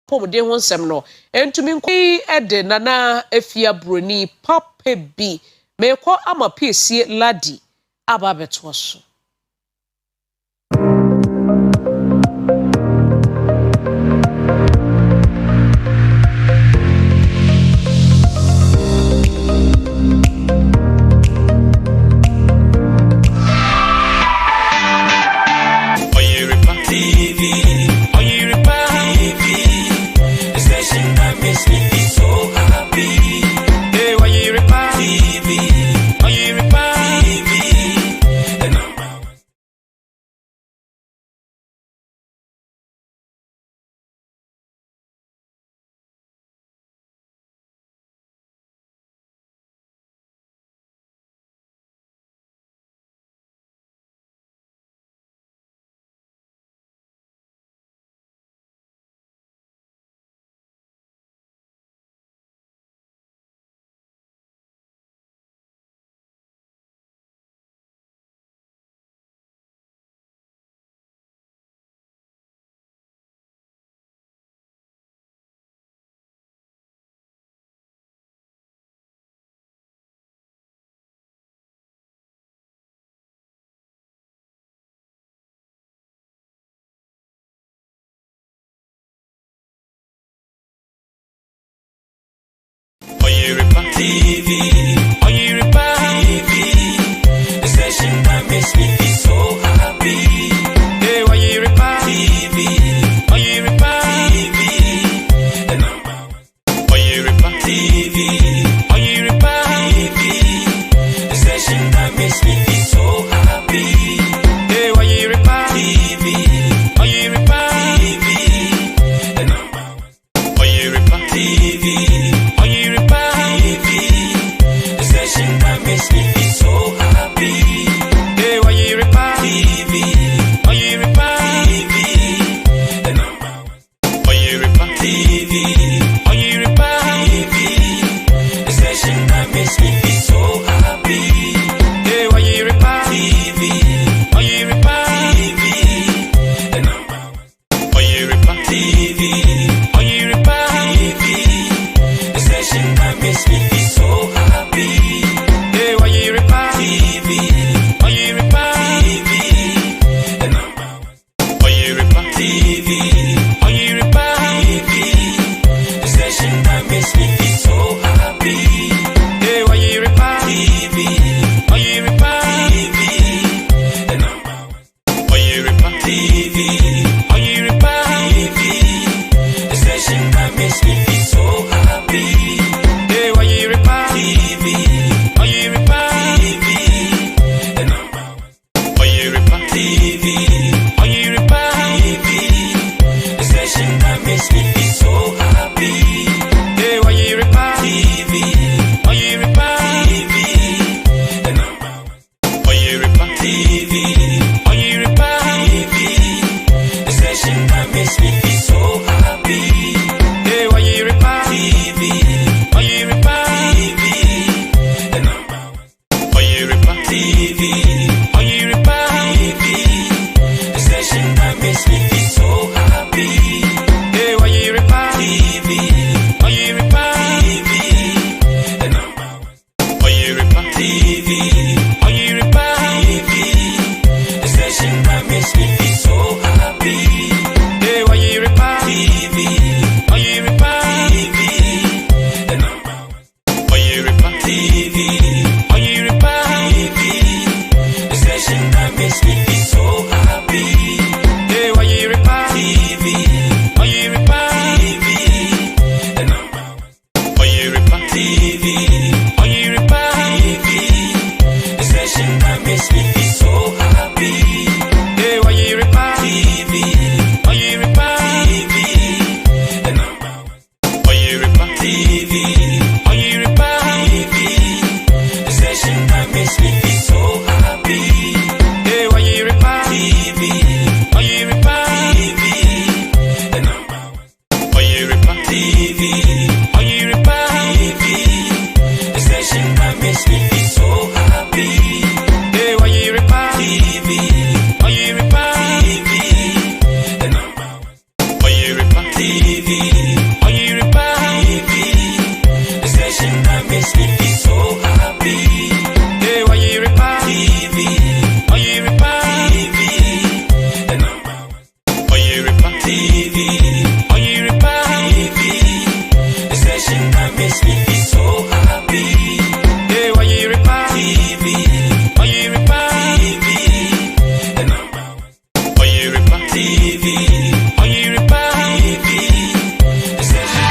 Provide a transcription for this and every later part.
pomde ho nsɛm no entumi nkɔ ede nana Afia Broni papa bi mekɔ ama piesie ladi aba beto so. Oyerepa TV, a station that makes me feel so happy. Hey, Oyerepa TV, the number one. Oyerepa TV, a station that makes me feel so happy. Hey, Oyerepa TV, the number one. Oyerepa TV, a station that makes me feel so happy. Hey, Oyerepa TV, the number one. Oyerepa TV, TV. Oyerepa TV. The station that makes me feel so happy. Hey, Oyerepa TV. Oyerepa TV. The number one. Oyerepa TV. Oyerepa TV. The station that makes me feel so happy. Hey, Oyerepa TV. Oyerepa TV. The number one. Oyerepa TV. Oyerepa TV. The station.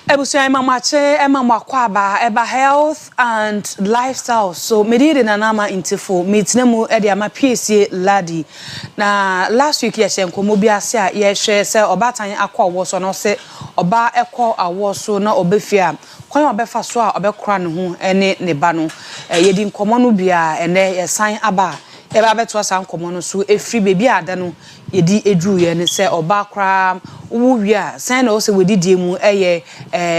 Ebusia mama kwaba eba health and lifestyle. So medide na nama intifo metinemu e de ama PSA ladi. Na last week ye nkomo bi ase a ye hwe se obatan akwa wo so no se oba ekọ awo so na obefia kwan obefa so a obekora ne ho ene ne ba no ye di nkomo no bia ene ye san aba eba beto asa nkomo no so efri bebi ada no ye di edru ye ne se oba kra wo wia san na wo se wedidie mu eye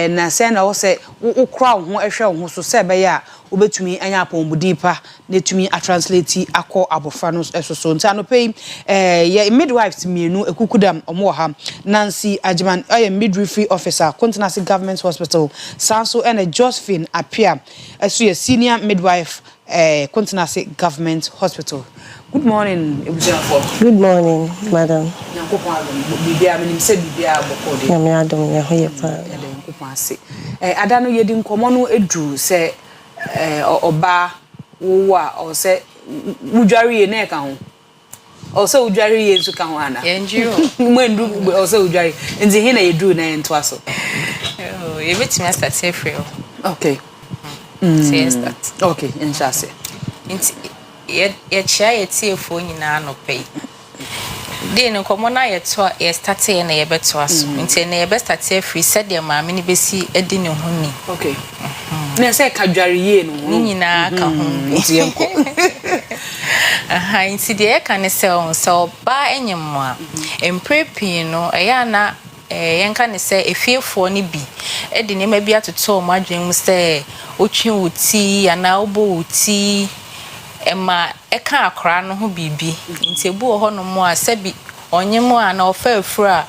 na san na wo se wo kra wo ho ehwe wo so se be ya obetumi anya apomudi pa netumi a translate akọ abofra no esoso nti anope ye midwives mienu ekukudam omo ha Nancy Ajiman midwifery officer Continental Government Hospital Sanso and Josephine Apia as ye senior midwife Continental Government Hospital. Good morning, Good morning, madam. Adano yedi nkomo no edru se oba wo a o se wudware ye na ka ho o se wudware ye nsu ka ho ana yenjiro mwendu o se wudware nzi he na yedru na ento aso ye betimi start April. Okay. Start. Okay, inshase. Inti ye chia ye tiefo nyina no pay. Dey no komo na ye to ye start ye na ye beto aso. Inti na ye be start free said ye maame ni besi edi ne ho ni. Okay. Na se ka dware ye no ni nyina ka ho nti enko. Aha inti de ka ne se on so ba enyemo a emprepi no eya na yenka ne se efiefo ni bi edi ne ma bi atoto mo adwen mu se otwe wuti ana obo wuti ema eka akra no ho bibi nti ebu ho no mo a se bi onyemo ana ofa afura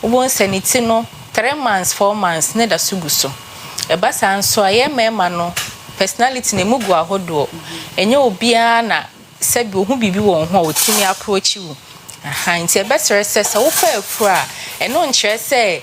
obo nsaniti no 3 months 4 months ne da suguso eba san so aye mema no personality ne mugu ahodo enye obia na se bi ho bibi wo ho otimi approach wu aha nti ebesere se se wo fa afura eno nkyere se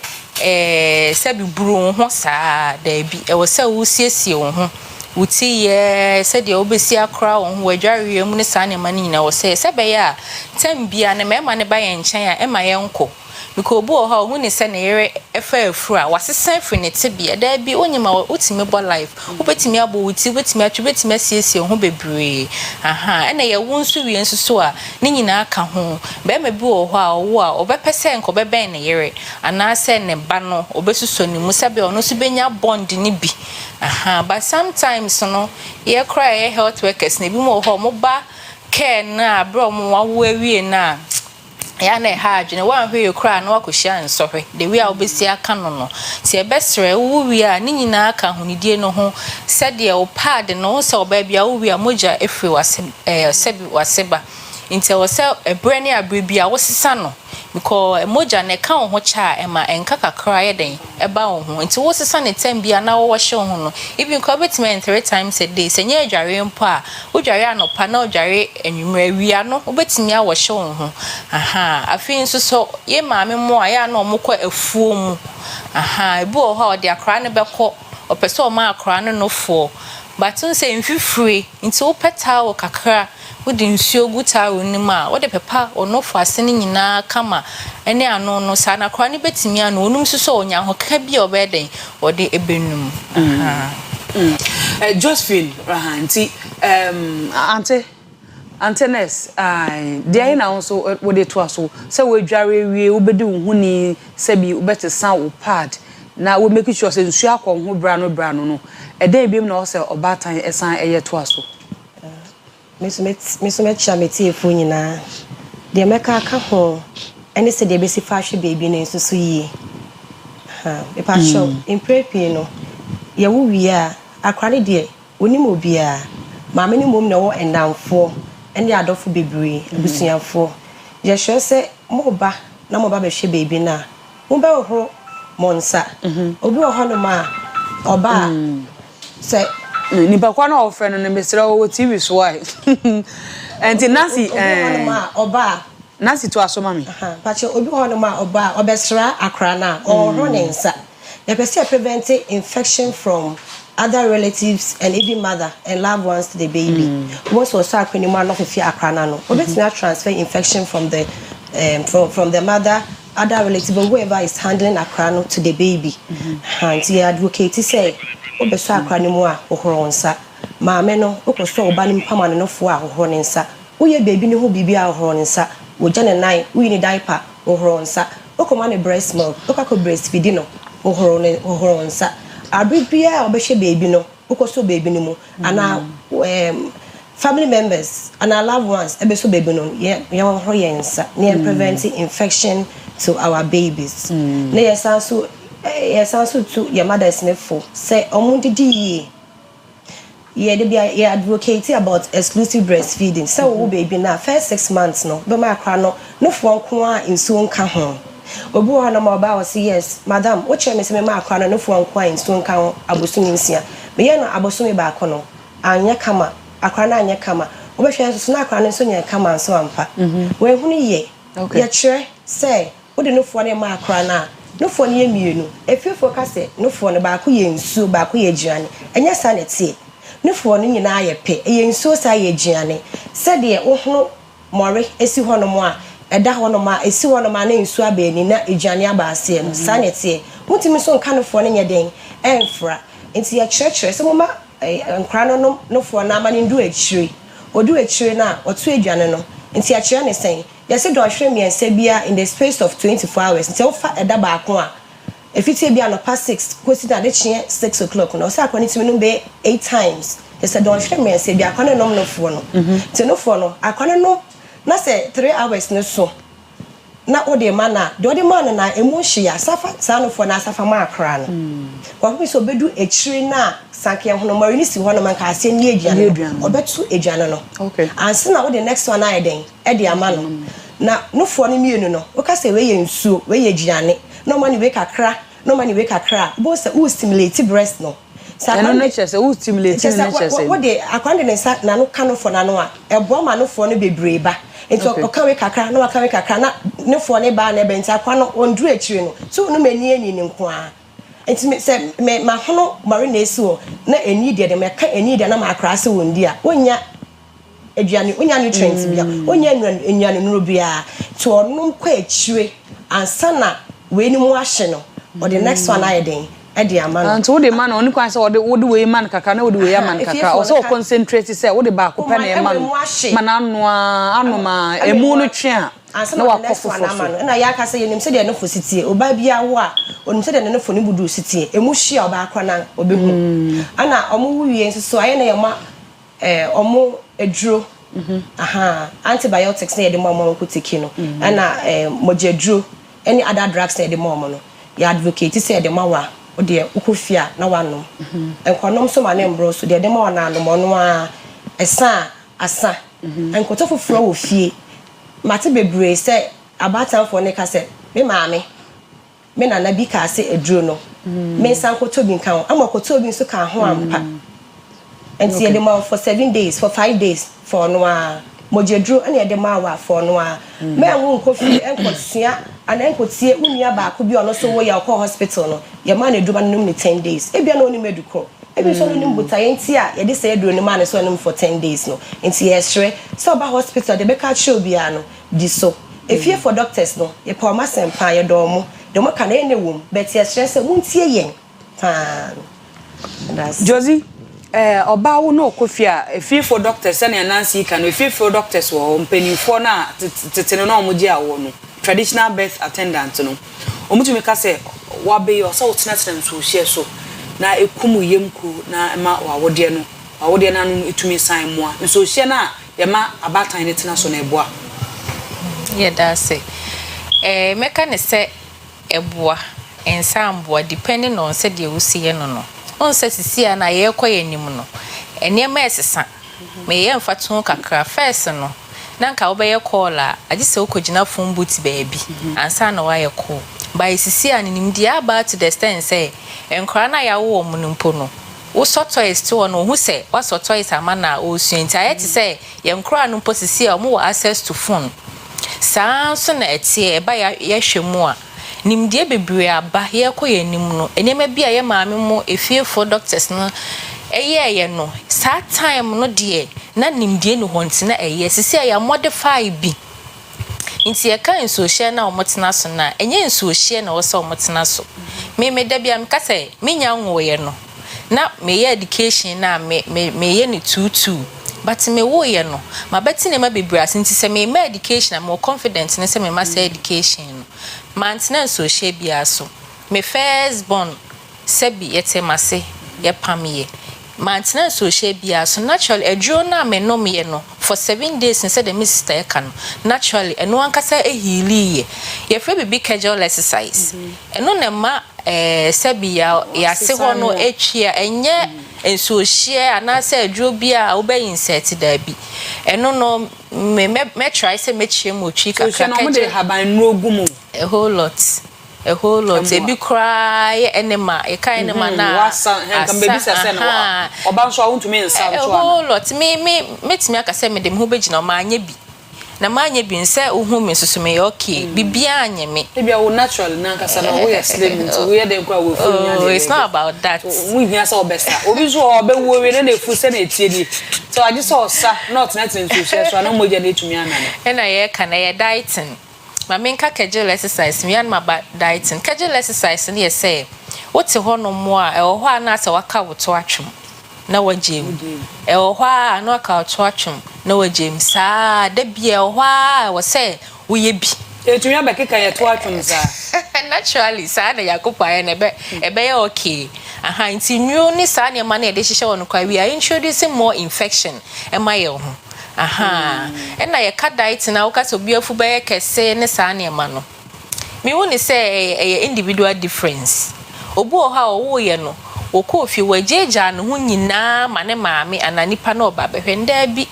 se bi buru ho saa da bi e wo se wo siesie wo ho wuti ye se de obesi akra wo ho wadware mu ne saa ne ma nyina wo se be ya tambia ne mema ne ba ye nkyɛn a ema ye nko because obu ho hu ne se ne yere efa afura wasesa afri ne tebia da bi onyima utimi bo life ubetimi abo wuti ubetimi atwe betimi asiesie ho bebre aha ena ye wo nso wie nso so a ne nyina aka ho be ma bi wo ho a wo a obepese nko beben ne yere ana se ne ba no obesuso ne mu se be ono so benya bond ne bi aha but sometimes no ye cry ye health workers ne bi mo ho mo ba care na bro mo wa wo awie na ya na ha adwene wan hwe yekra na wakohia nsohwe de wi a obesi aka no no ti ebesere wo wi a ni nyina aka honidie no ho sede o pad no so oba bia wo wi a moja efre wase sebi waseba inte wo se ebre ne abre bia wo sesa no because moja ne ka ho cha ema enka kakra ye den eba wo ho inte wo sesa ne tem bia na wo hye ho no even ko betiment 3 times a day se nya adware mpo a wo dware anopa na odware enwumra wia no obetimi a wo hye ho aha afin so ye maame mo a ya na omukọ afuo mu aha ebu o ha de akra ne beko opese o ma akra no fo batun se mfifure inte wo peta wo kakra wodi nsuo guta onima wode pepa onofo asene nyina kama ene ano no sa na kwa ne betimi ano onum so onya ho ka bi obeden wode ebenum aha Josephine rahanti Antenes dey na also wode to aso se we dware wie obedi wo huni se bi obete san wo pad na we make sure se nsuo akọ ho bra no no eden biem na o se obatan esan eye to aso Miss Chameti Funina, the America ho ene se de besi fa hwe baby no nso so yie e pa show in prepi no ye wo wi a akware de onim obi a maame ni mom na wo endamfo ene adofo bebre abusuafo ye hwe se mo ba na mo ba be hwe baby na mo ba ho monsa obi wo hono ma oba se ni ba kwa na ofre no mesra wo TV so ai enti nasi ma oba nasi to aso mami pache obi hono ma oba obesra akra na or ho ne nsa ye pese prevent infection from other relatives and even mother and loved ones to the baby once or so akra ni ma no fefi akra na no obetina transfer infection from the from the mother other relative whoever is handling akra no to the baby and the advocate say obeso akra ni mu a ohoro nsa maame no okoso oba ni mpama no fo a ohoro nsa uye baby ni ho bibi a ohoro nsa wo jane nine we ni diaper ohoro nsa okoma ne breast milk okako breastfeed no ohoro nsa abibia obehwe baby no okoso baby ni mu ana family members and our loved ones ebeso baby no ye ohoro yensa ne preventing infection to our babies na yesanso to your mother's nefo say omundidi ye de bia ye advocate about exclusive breastfeeding so wo baby na first 6 months no be ma akra no fo nko a nsuo nka ho obi wo na ma ba wo say yes madam wo chere me se me ma akra no fo nko a nsuo nka ho abosumi nsia me ye no abosumi ba akono anya kama akra na anya kama wo be hwe so na akra no so nya kama nso ampa we hunu ye ye chere say wo de no fo na ma akra na no fo ne mienu efifo ka se no fo ne ba ko ye nsuo ba ko ye giane enya sa na tie no fo no nyina ye pe ye nsuo sa ye giane se de wo hunu more esi ho no mo a eda ho no ma esi ho no ma na nsuo abani na egiane abaase no sa na tie mutimi so nka no fo no nye den emfra enti ye church se mo ma nkra no fo na ama ne ndu achiri odu achiri na otu egiane no enti a chire ne sen yes do hwe me ense bia in the space of 24 hours nti ofa eda ba ko a efiti bia no past 6 kwesi na de chie 6 o'clock no so akoni timi no be 8 times yes do hwe me ense bia akoni no fo no nti no fo no akoni no na se 3 hours no so na ode mana de ode mana na emu hia safa sa no fo na safa ma akra no kwa bi so bedu echiri na sanke hono mari ni si hono man ka ase ni aduane obetu aduane no okay anse na ode next one na eden e de ama no na no fo no mienu no o ka se we ye nsuo we ye aduane no mani we kakra bo se u stimulate breast no sa no nature se u stimulate nature se what de akwande ne sa na no ka no fo na no a ebo ma no fo no bebreba ento okawe kakra na wakawe kakra na ne fo ne ba na be nti akwa no ondru achire no so no mani ani ne nko a enti se me ma hono mari na esi wo na eni de me ka eni de na ma akra se wondi a wonya aduane wonya nutrients bia wonya enwane nuru bia to onum kwa achire ansa na we ni mu ahye no or the next one I den e de amano and wo de man oni kwan se wo de we man kakra na wo de we man kakra o so concentrate se wo de ba ko pe na e man mana anoma emu no twe a na wa kofofo na ya ka se yenim se de no fo sitie oba bia wo a onim se de no fo ni budu sitie emu hia oba akwa na obehu ana omo wiye nso aye na ye ma omo eduro antibiotics na ye de mo ko tiki no ana mojeduro any other drugs na ye de mo no ya advocate say de mawa o de ukofia na wanom enkonom so ma na mbro so de mawa na anom ono a esa asa enkoto foforo wo fie mate bebre say abatan for ne ka say me maame me nana bi ka say eduro no me san koto bi nkan amakoto bi so ka ho ampa enti ye de mawa for 7 days for 5 days for no a mojeduro ene ye de mawa for no a me anwo nkofie enkosua ana enkotie unia ba ko bi ono so wo ya ko hospital no ye ma na eduba num ni 10 days ebia na oni medical ebi so no nim butaye nti a ye de say eduro ni ma na so nim for 10 days no nti ye hwere so ba hospital de be ka show bia no di so efie for doctors no ye pa ma sempa ye do mo de mo ka na ene wom but ye hwere say muntie yen pa Josie oba wo no kofia efie for doctors na Nancy ka no efie for doctors wo mpanimfo na tetene na omoje awo no traditional birth attendant no omutumi ka se wa be yo so tena nso hye so na ekumu yemku na ma wawode na no etumi san moa nso hye na ye ma abatan ne tena so na eboa yeah that's it meka ne se eboa ensamboa depending on se de wusiye no on se sisia na ye koye nim no enema esesa me ye mfato kakra first no na nka obeye call a agi se okogina phone boot baabi ansa na wa ye call by sisia ne nim dia about to the extent say enkora na ya wo mu mpo no wo sotoys to no hu se wa sotoys amana o suenti ayeti say ye nkora no mpo sisia o mo access to phone saa so na etie eba ya hwemu a nimdie bebre aba ye koye nim no enema bia ye maame mo efiefo doctors no ye no saa time no de na nimdie no honti na sisi ya modify bi nti ye kan so hye na omotena so na enye nso hye na wo se omotena so me da bia me ka se me nya nwo ye no na me ye education na me ye ni tutu but me wo ye no ma beti ne ma bebre asinti se me education na more confident ne se me ma say education no maintenance so hye bia so me first born sebi yete mase ye pamye maintenance so hye bia so naturally edro na me no me no for 7 days instead the sister e kan naturally eno ankasa ehili ye fe bibi casual exercise eno na ma sebi ya se ho no etwia enye enso hye anase edro bia wo be insert da bi eno no me try say me chie mo twi kakra no mo de haban no gumu a whole lot e bi cry enema e kai enema na wasa kan baby sese na oba nso awuntumi nsa nso a whole lot metimi aka se me dem ho begina ma anya bi na ma anya bi nse ohu me soso me okay bibia anya me e bia wo natural na nkasa na wo slim nti wo ye dem kwa wo fu nya oh it's not about that wo hia se obesa obi so obewo we na efu se na etie ni so agi so osa not na tin so share so na moja na etumi ana no na ye ka na ye dieting ma menka casual exercise me and my dieting casual exercise na ye say wote ho no mo a e ho a na se waka woto atwem na wajem e ho a na waka woto atwem na wajem saa da bia e ho a wo say wo ye bi etumi abekeka ye to atwem saa naturally saa na yakopa ye na ebe ye okay aha nti nyu ni saa na ma na e de hihye won kwa we are introducing more infection e ma ye ho aha na ye ka diet na wo ka so biafu be ye kese ne saa na ma no me woni say individual difference obu o ha wo ye no wo ko fi wajeja no ho nyina ma ne maame ananipa na oba behwenda bi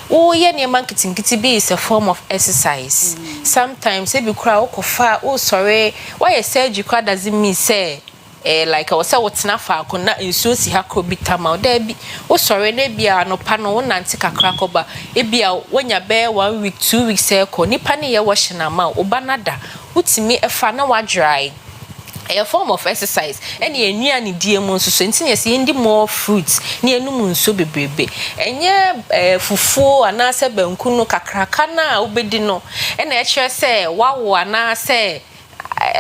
wo ye ne man kitinkiti be is a form of exercise sometimes e bi kura wo kofa wo sorry why surgery doesn't mean say like I was say wotena fa ko na nsuo si ha ko bitama da bi wo sorry na bia no pa no nante kakra ko ba e bia wonya be 1 week 2 weeks e ko nipa ne ye wo hye ma oba nada wutimi efa na wa dry a form of exercise and ye nua ni die mu nso so nti ye ndi more fruits ni enum nso bebrebe enye fufuo anase banku no kakraka na obedi no e na e kire se wawo anase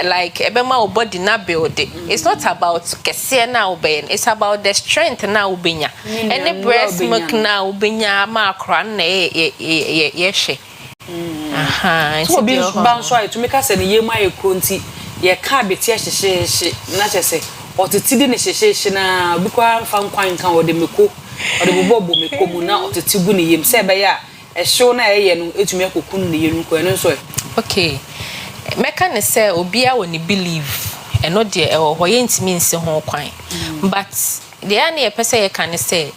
like ebema o body na build it's not about kese na oben it's about the strength na obenya and breast milk na obenya ma akra na ye hwe aha so bi ban so ai to make say ne yemu ayekro nti ye ka beti ahyehye na chese otiti di ne hyehye na bi kwa mfa nkwan kan ode meko ode bobo meko mu na otiti gu ne yem se be ya ehyew na eye no etumi akokunu ne yenu ko eno so okay meka ne say obia woni believe eno de ho ye ntimi nse ho kwan but the ane ye pese ye kan say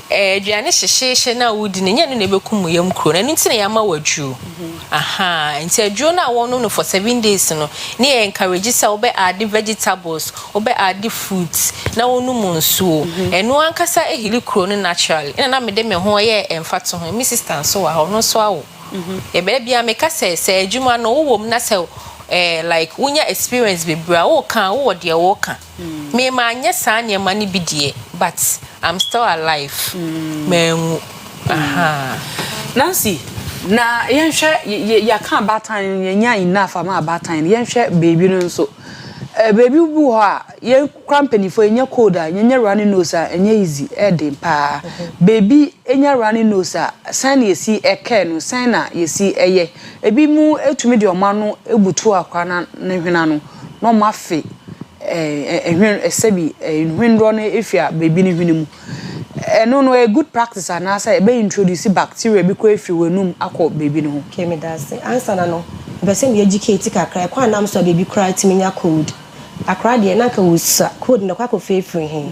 aduane hyehye na wudi ne nyane na bekum yam kro na nti na yama wadru aha nti adru na won no for 7 days no ne ye encourage say obe add vegetables obe add fruits na wonu munsuo eno ankasa ehili kro no naturally na me de me ho ye emfato ho mi sister so wa ho no so awo e be bia me ka say adwuma no wo wom na say like unya experience be bra wo kan wo de wo kan me ma anya saa ne ma ne bidie but I'm still alive mengu aha Nancy na yenhwe ya kan batan yenya enough ama batan yenhwe baby no nso baby bu ho a yen company fo enya code a yenya running nose a enya easy edin pa baby enya running nose a san yesi eke no san na yesi eye ebi mu etumi de omano ebutu akwa na ne hwena no no mafe ehwen esebi nhwendro no efia baby ne hwene mu no a good practice and I say be introduce bacteria bi ko efi wenum akọ baby no okay me that say answer na no Bese me educate kakra kwa nam so baby cry timinya code. Akra de na ka wusa code na kwa ko free he.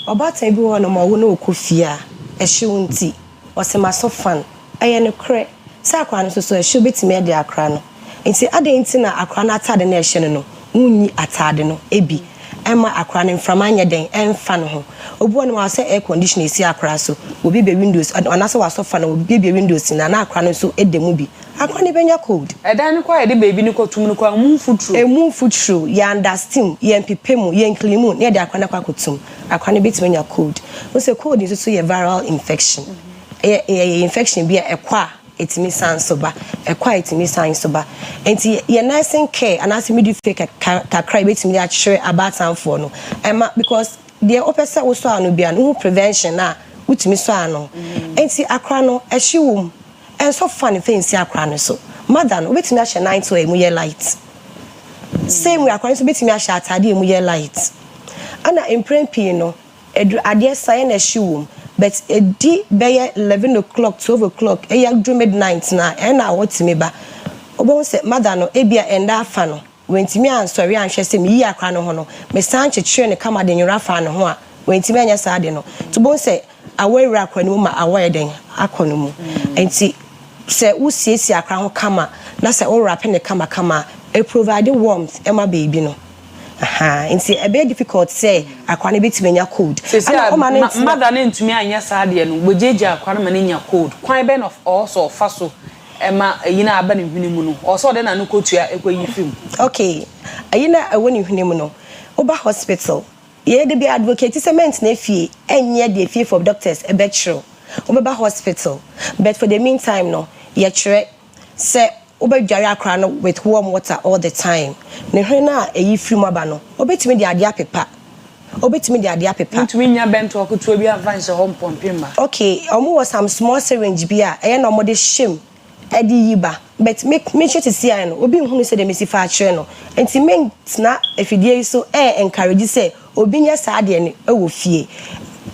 Obatan bi wo no ma wo na okofia ehye wonti. Osema so fan. Eye no kre. Sa akra no so ehye betimi de akra no. Nti ade nti na akra na atade na ehye no unyi atade no ebi. Ema akra no mframa nya den emfa no ho. Obu no ma say air conditioner esi akra so. Obi be windows onase wa so fa no obi be windows na akra no so edemu bi. Akwa ni benya cold. Edan kwa ye de baby ni ko tum ni kwa mu futuro. Emu futuro ya understand ye mpepemu ye nklimu na de akwa na kwa kotum. Akwa ni betime nya cold. We say cold is so ye viral infection. Infection bi ekwa etimi sansoba. Ekwa etimi sansoba. Enti ye nursing care and as midwifery kakra betime ya chere about for no. Because the opesa wo so anu bia no prevention na utimi so anu. Enti akwa no ehyiwum. And so funny things see akra so. Mother no betimi a 9 to emu ye light. Same way akra so betimi a atade emu ye light. Ana imprempi no ade say na hyiwum but edi be 11 o'clock 12 o'clock e ya do midnight na e na wotimi ba. Obo say mother no ebia enda afa no wentimi ansori anhwe se me yi akra no ho no me san chechire ne kama de nwura fa no ho a wentimi anya sa ade no to bo say awere akra no ma awere den akono mu enti se usiesi akra ho kama na se o wrap ne kama e provide warmth ema baby no nti e be difficult say akwa ne betime nya cold mother na ntumi anya saade no bojeje akwa na ne nya cold kwan ben of also faso ema yina aba ne hwene mu no also de na no kotua ekoyi film okay ayina awoni hwene mu no oba hospital ye de be advocate cement na fie enye de fie for doctors e be chiro obeba hospital but for the meantime no ye chere se obedware akra no with warm water all the time ne hwe na eyi free maba no obetimi de ade apepa ntumi nya bento akutu bi advance home pompima okay omo was some small syringe bi a e na omo de shim edi yiba but make sure to see no obi hunu se de mesi fa chere no enti men na efidie so encourage say obi nya saade ne e wo fie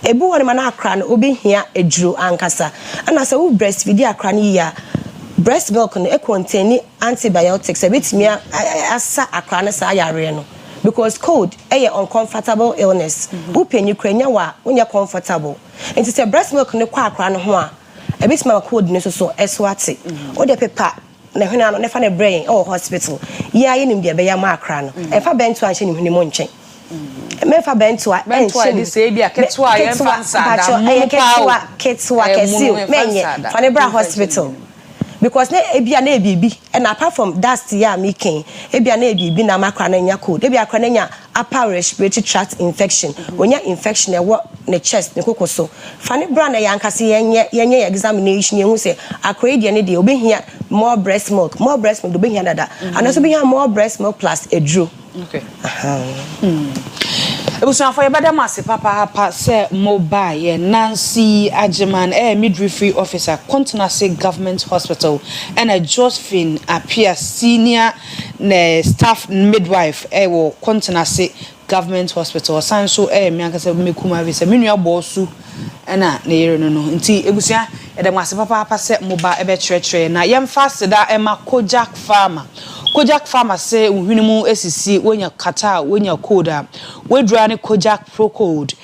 ebu woni mana akra no obi hia eduro ankasa ana se wo breastfeed akra no ya breast milk no e contain antibiotics ebetimi asa akra no sa yare no because cold uncomfortable illness wo penyi kranya wa wonya comfortable enti se breast milk no kwa akra no ho a ebetimi cold no so eswate wo de pepa na hwena no ne fa ne brain hospital ya ye nim de be ya ma akra no e fa bento anhye ni hwene mo nchen mefa bento de say bia ketwa ye fansa da ketwa kesi menye fa ne bra hospital because na ebia na ebibi and apart from dust ya making ebia na ebibi na makra na nya cold ebia akra na nya upper respiratory tract infection onya infection e wo ne chest ne kokoso fa ne bra na ya nkase yenye examination ye hu se akra de ne de obehia more breast milk obehia dada anaso behia more breast milk plus edro okay ebusuafo yebada mase papa se mobile Nancy Ajiman midwifery officer Continency Government Hospital and a Josephine Apia senior staff midwife wo Continency Government Hospital sanso me ankasa mekuma vi se menua bosu na yere no nti ebusua yeda mase papa se mobile ebe chire na yemfa seda ema Kojak Farmer say uhinimu esisi wonya kata wonya koda wedra ne Kojak Pro Code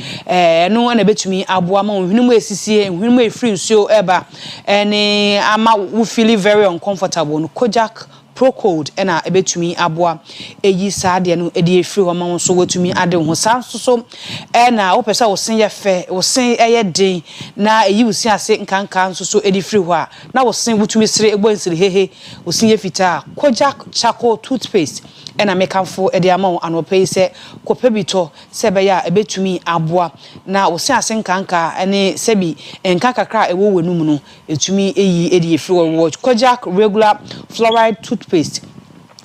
no na betumi aboa ma uhinimu esisi uhinimu efiri nsuo eba ene ama we feel very uncomfortable no Kojak Pro Code ena ebetumi aboa eyi saade no edi efiri ho ma won so wetumi ade ho sanso ena opesa wosen ye fe wosen eye den na eyi wosen ase nkanka nso so edi free ho a na wosen wetumi sire egbansiri hehe wosen ye fita Kojak charcoal toothpaste ena mekanfo edi ama anope se kopebito sebe ya ebetumi aboa na wosen ase nkanka ene sebi nkanka kra ewo wenum no etumi eyi edi efiri wo Kojak regular fluoride toothpaste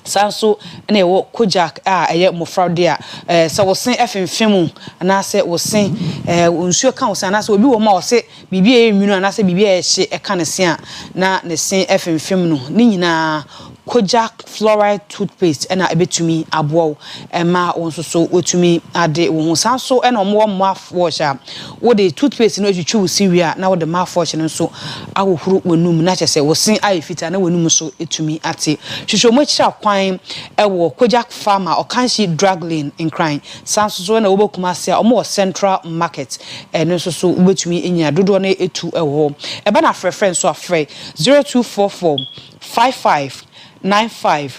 sanso na ewo Kojak eye mofraude a se wosen efemfemu na se wosen nsuo kan wosen na se obi wo ma wo se bibia enwunu na se bibia ehye eka ne se a na ne sen efemfem no ni nyina Kojak fluoride toothpaste ena ebetumi aboa ema wonso so wotumi ade wo san so ena omo mouthwash a wo de toothpaste no twitwi wo siria na wo de mouthwash no so awohuru wanum na kyese wo sin ayefita na wanum so etumi ate hwehwomo kira kwan ewo Kojak Pharma Okanshi Drug Lane in Crime san so na wo bokuma se omo Central Market eno so wobetumi enya dodo na etu ewo eba na frefren so afre 0244 559597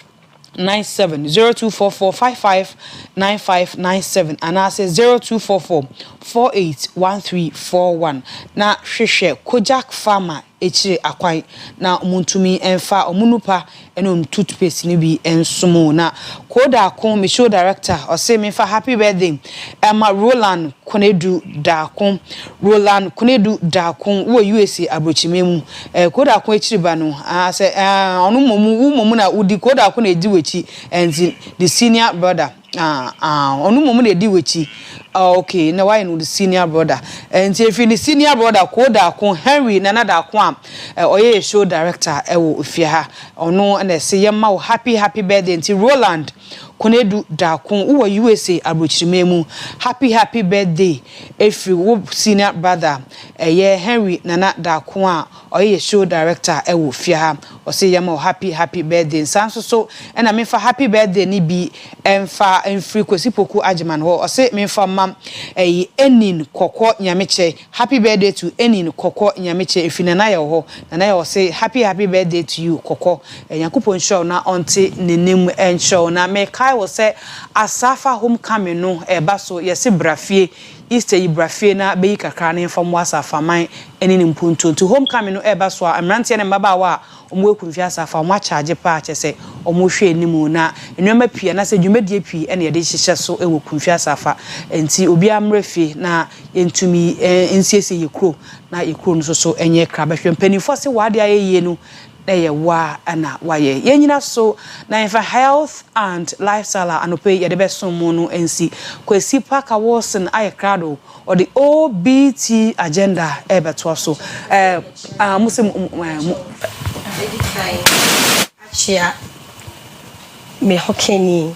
0244559597 and I say 0244481341 na hwehwe Kojak Pharma echire akwan na omuntumi enfa omunupa eno toothpaste ni bi ensomo na koda akon me show director o say me fa happy birthday Emma Roland Konedu Dakon wo USA abrochimemu koda akon echire ba no say onu momu na udi koda akon edi wechi and the senior brother onu momu na edi wechi okay na why no the senior brother and if the senior brother koda akon Henry na da akon oye show director ewo ofia ha ono na say yema happy birthday nti Roland Konedu Dakon wo USA abrochimemu happy birthday if you senior brother Henry na da akon oye show director ewo ofia ha o say yema happy birthday sanso so na me fa happy birthday ni bi emfa enfri Kwesi poku ajiman ho o say me fa mam enin kokko nyameche happy birthday to enin kokko nyameche ifina na ye ho na ye say happy birthday to you kokko yakupon show na onti nenem en show na me kai wo say asafa homecoming no eba so yesi brafie Easter ibrafie na be kakra na infam wasafa man eni mpunto to homecoming no eba so amrantie ne mbaba wa omo ekunfia asafa omo charge pa chese omo hwe enimu na enwema pia na se dwumadie pii ene ye de hihye so ewo kunfia asafa enti obi amrefie na entumi ensiese yekro na yekro no so enye kra behwe mpanifo se wade ayeye no na wa ana waye yenyina so na infa health and lifestyle anope ye de besomo no ensi Kwesi Parker Wilson ayekado or the OBT agenda ebeto so musem Chia me hokeni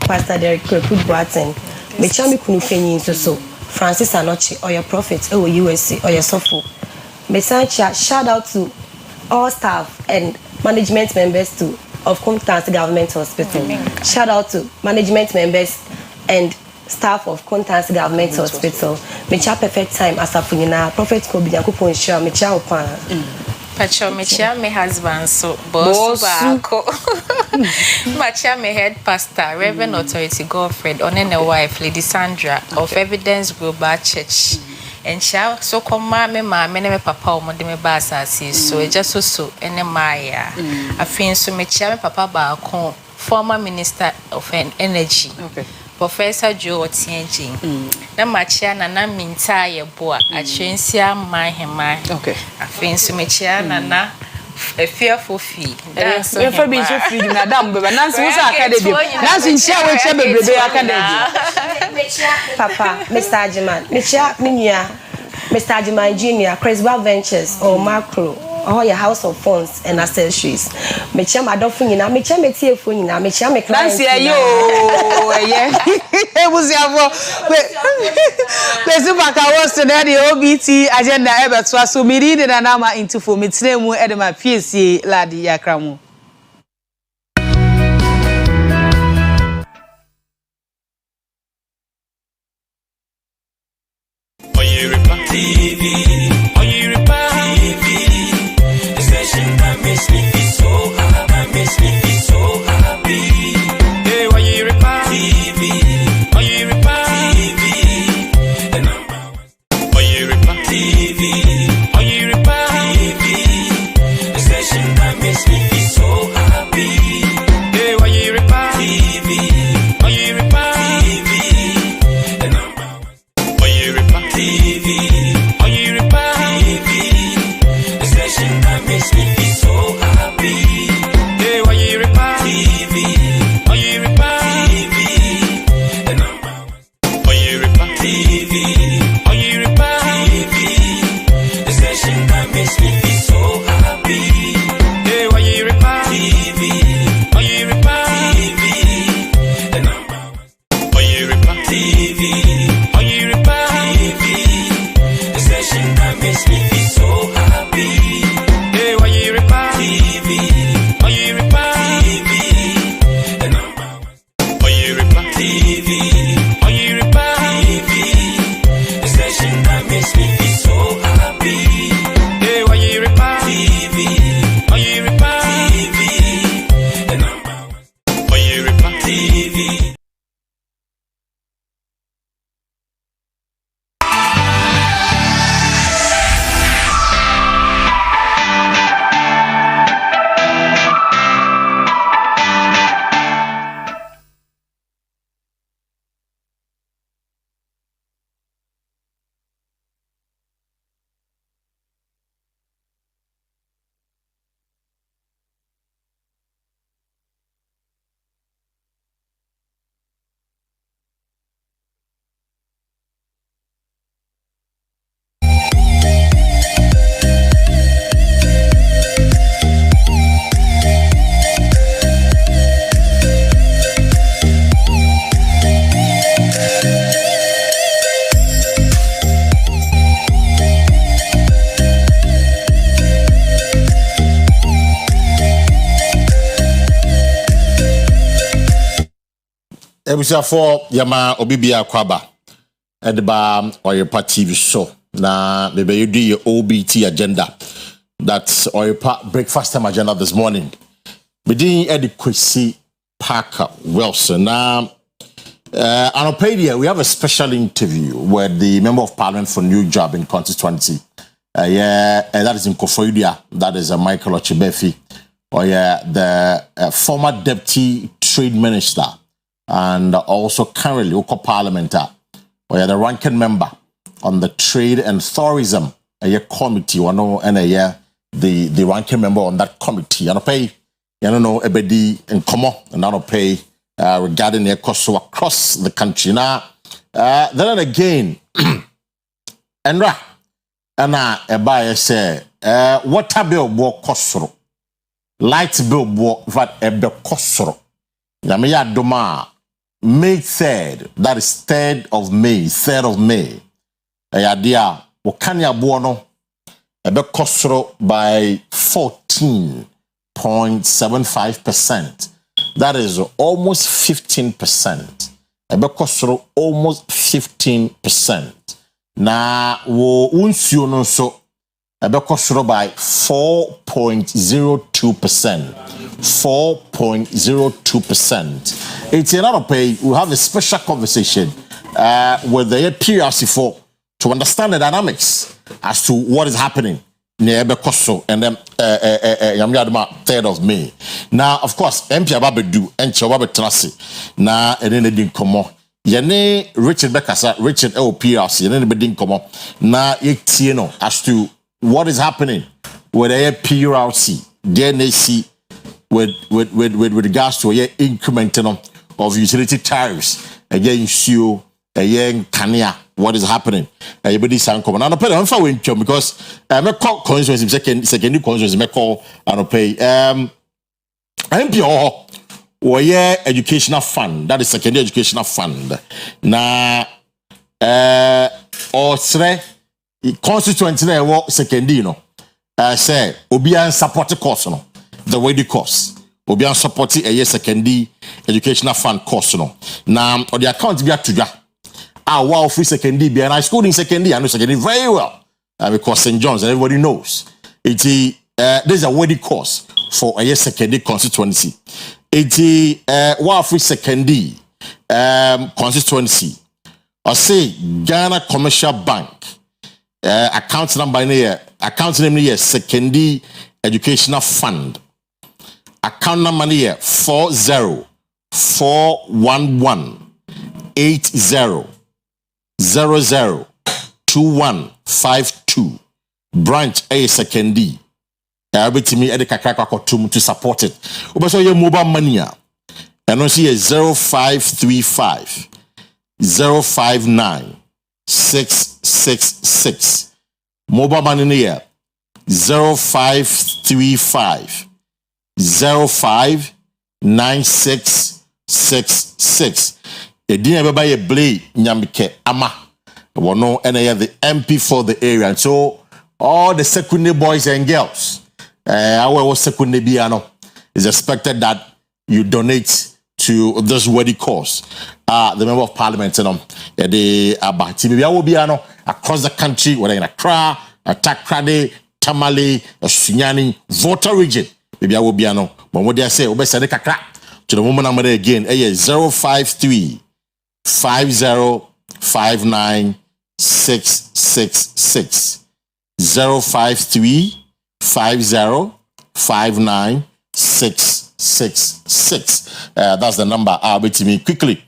Pastor Derek Boateng me chami kunu fenyi so Francis Anochi or your prophet or USA or your sofo me sancha shout out to all staff and management members too of Constance Government Hospital. Shout out to management members and staff of Constance Government Hospital. Me cha perfect time as a funina prophet ko bi yakupon share me cha opa. Pacho me cha me husband so boss bako. Ma cha me head pastor Reverend Authority Godfred onene wife Lady Sandra of Evidence Global Church. And shall so come me papa o de me basasi so just so ene maya afin so me chia me papa ba kon former minister of energy Professor Joe Otienji na machia na minta ye boa atwensia mahema afin so me chia na a fearful fee. That's so free na dam beba nansi usa academy. Nansi nchia we che bebrebe academy. Papa, Mr. Ajiman, Mr. Ajiman Jr., Creswell Ventures or Macro, or your house of funds and accessories. Mechia madofuni na mechia metie funi na mechia me clients. Nansi ayo yeah. Ebuzi avo. Kwesi Parker Wilson na the OBT agenda ebeto so miride na nama into for mitnemu edema PSC ladi yakramu. Oyerepa TV, Oyerepa TV, the station that makes me feel so happy, makes me feel so happy. Hey, Oyerepa TV, Oyerepa TV, the number one. Oyerepa TV, Oyerepa TV, the station that makes me feel so happy. Hey, Oyerepa TV, Oyerepa TV, the number one. Oyerepa TV, Oyerepa Ebusia for Yama Obibia Kwaba Edba Oyerepa TV show. Na maybe you do your OBT agenda. That's Oyerepa breakfast time agenda this morning. We didn't Kwesi Parker Wilson. Now, on Opadia, we have a special interview with the Member of Parliament for New Job in constituency. That is in Kofoidia. That is Michael Ochebefi. The former Deputy Trade Minister and also currently local parliamentar. The ranking member on the Trade and Tourism committee. The ranking member on that committee. And pay, ebedi and komo and not pay regarding the cost across the country. Now, then again, Enra, Ebaya say, water bill bo kosoro, light bill bo vat ebe kosoro. Yamiya doma May 3rd, that is 3rd of May, 3rd of May. Ayadia wakanya buono ebe kosoro by 14.75%. That is almost 15%. Ebe kosoro almost 15%. Na wo unsio no so ebe kosoro by 4.02%. 4.02%. It's another pay. We'll have a special conversation with the PRC to understand the dynamics as to what is happening near Bekoso and then 3rd of May. Now, of course, MP Ababedu and Chawabe Trasi. Now, and then they didn't come on. Yene Richard Bekasa, Richard LPRC, and then they didn't come on. Now, as to what is happening with the PRC, DNAC, with regards to a incremental of utility tariffs, again, issue, again, Kania, what is happening? Everybody sound common. And I pay on for winter because I call constituency second constituency. I call and pay MPO or educational fund. That is secondary educational fund. Na or say constituency na work secondary no. Say obian support course no. The way the course. Obian support a secondary educational fund course no. Now or the account be to wow, free secondary, and I schooled in secondary, I know secondary very well because St. John's and everybody knows. There's a wedding course for a secondary constituency. Wow, free secondary constituency. I say Ghana Commercial Bank account number here, account name here, secondary educational fund. Account number here 404180002152 branch A secondary. To me to support it. Also your mobile money and also 0535 059 666. Mobile money here 0535 059666. A dinner by a blade nyamike ama. Wono and the MP for the area. And so all the secondary boys and girls, our secondary biano is expected that you donate to this wedding cause. The Member of Parliament, the Biano across the country, whether in Accra, Takrade, Tamale, Sunyani, voter region. Maybe I will be ano. But what they say, to the woman number again, 053 5059 666 053 5059 666. That's the number. I'll be to me quickly.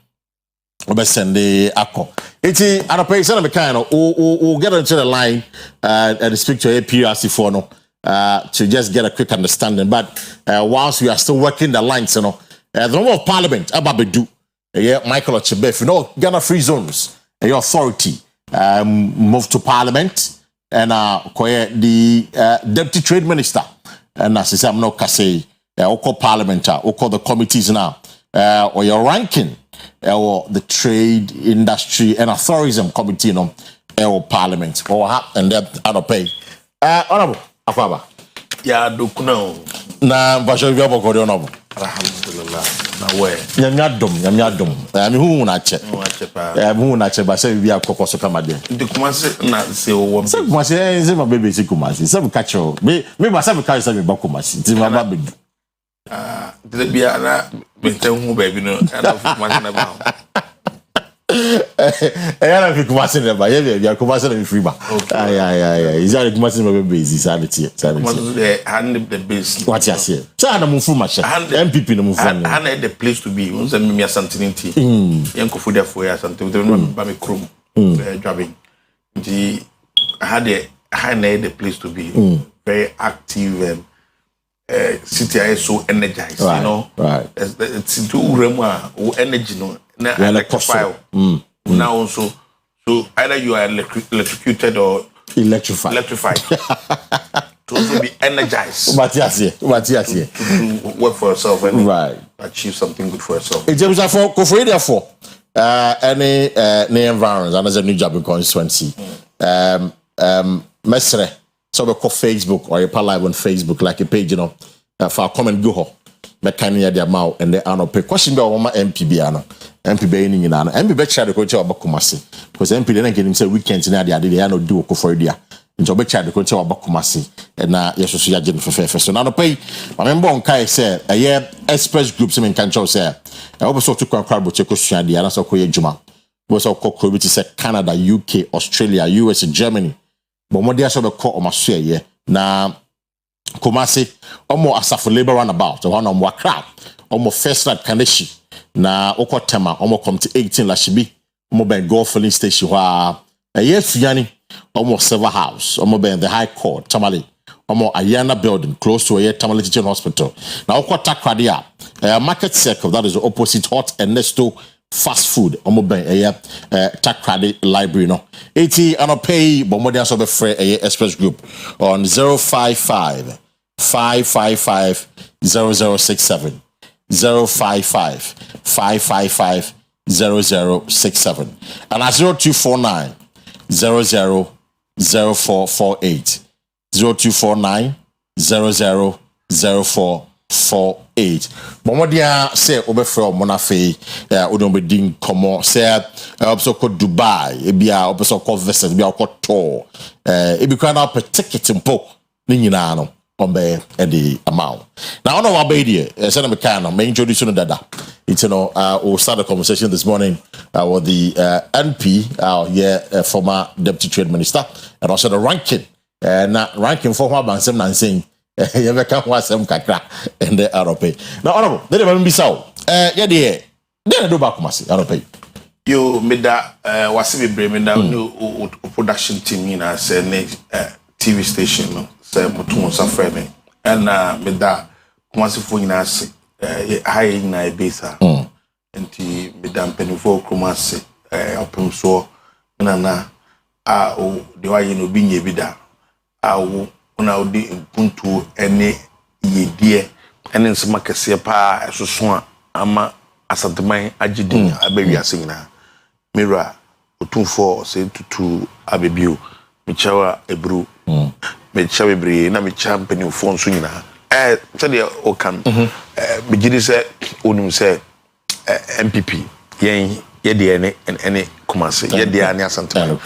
I'll send the ACO. It's an operation of a kind of we'll get into the line and speak to a PRC for no. To just get a quick understanding. But whilst we are still working the lines, the Member of Parliament, Ababedu, Michael Ochebefi, Ghana Free Zones, your authority, moved to Parliament, and the Deputy Trade Minister, and as I say, I'm not going to say, Parliament, the committees now, or your ranking, or the Trade, Industry, and Tourism Committee, or Parliament, and then I'll pay. Honorable. Afaba. Ya dokuna. Na basho biya bokori onobo. Alhamdulillah. na where nyamyadom me hu na che me hu na che ba se bia kokoso kama de the Kumasi na se wo se Kumasi se ma bebe se Kumasi se me catch me ba se me catch se me ba Kumasi ti ma ba be the bia na me hu baby no na Kumasi na ba na fi Kumasi na ba ye bia Kumasi na free ba ay is that Kumasi na bebe is sanity the hand the base what you say so na mfu ma sha MPP no mfu na hand the place to be once me asantinity yankofo defo ya asantinity no ba me krom driving the had the place to be very active and city is so energized, right, you know. Right. It's to urema energy no. Na electrified. Now also, so either you are electrocuted or electrified. To also be energized. But yes. To work for yourself and right. Achieve something good for yourself. In terms of for therefore, any environment and as a new job in constituency, mesre. So we call Facebook or you live on Facebook like a page, you know, for comment go ho. Me can hear their mouth and they are not pay question be on my MPB ano. MPB ni nyina ano. MPB share the culture about Kumasi. Because MPB then can say weekends na they are not do ko for dia. Nti obe share the culture about Kumasi. Na yeso so ya gene fefe. So na no pay. Remember on kai say express groups me kan chow say. E obo so to kwa bo che ko sua dia na so ko ye djuma. Bo so ko ko bi say Canada, UK, Australia, US, Germany. But mo dia so be call o maso ye na Kumasi omo asafo labor runabout one on wakra omo first night kaneshi na okotema omo come to 18 la shibi omo ben golf filling station wa yefuyani omo server house omo ben the high court tamale omo Ayana building close to a Tamale Teaching Hospital na okota kradia market circle that is the opposite Hot Ernesto fast food omo ben takrade library no 80 anopay bomodia so be free express group on 055 555 0067 055 555 0067 and 0249 000448 0249 000448 bomodia say obefre omonafe odon din komo say obeso ko Dubai ebia obeso ko visit bia ko tour ebi kwa na ticket mpo ni nyina no ombe the amount now on our baby say na kind of introduce no dada it's we'll start the conversation this morning with the NP former deputy trade minister and also the ranking for what bansem nan saying you be kan wasem kakra and the Europe now honorable they never be so they do back Kumasi Europe yo meda wasibe bremenda no production team na say TV station no say moto so frame and meda Kumasi fo nyina se high na ebesa enti meda mpenifo Kumasi opem so na o de wa ye no bi nye bi da awo na odi mpuntu ene yedie ene nsema kese pa esoso ama asanteman agidin abawiase nyina mira otumfo se tutu abebio mechawa ebru mechawa ebre na mecha mpenifo nso nyina sede o kan begidi se onum se MPP yen yede ene Kumasi yede ani asanteman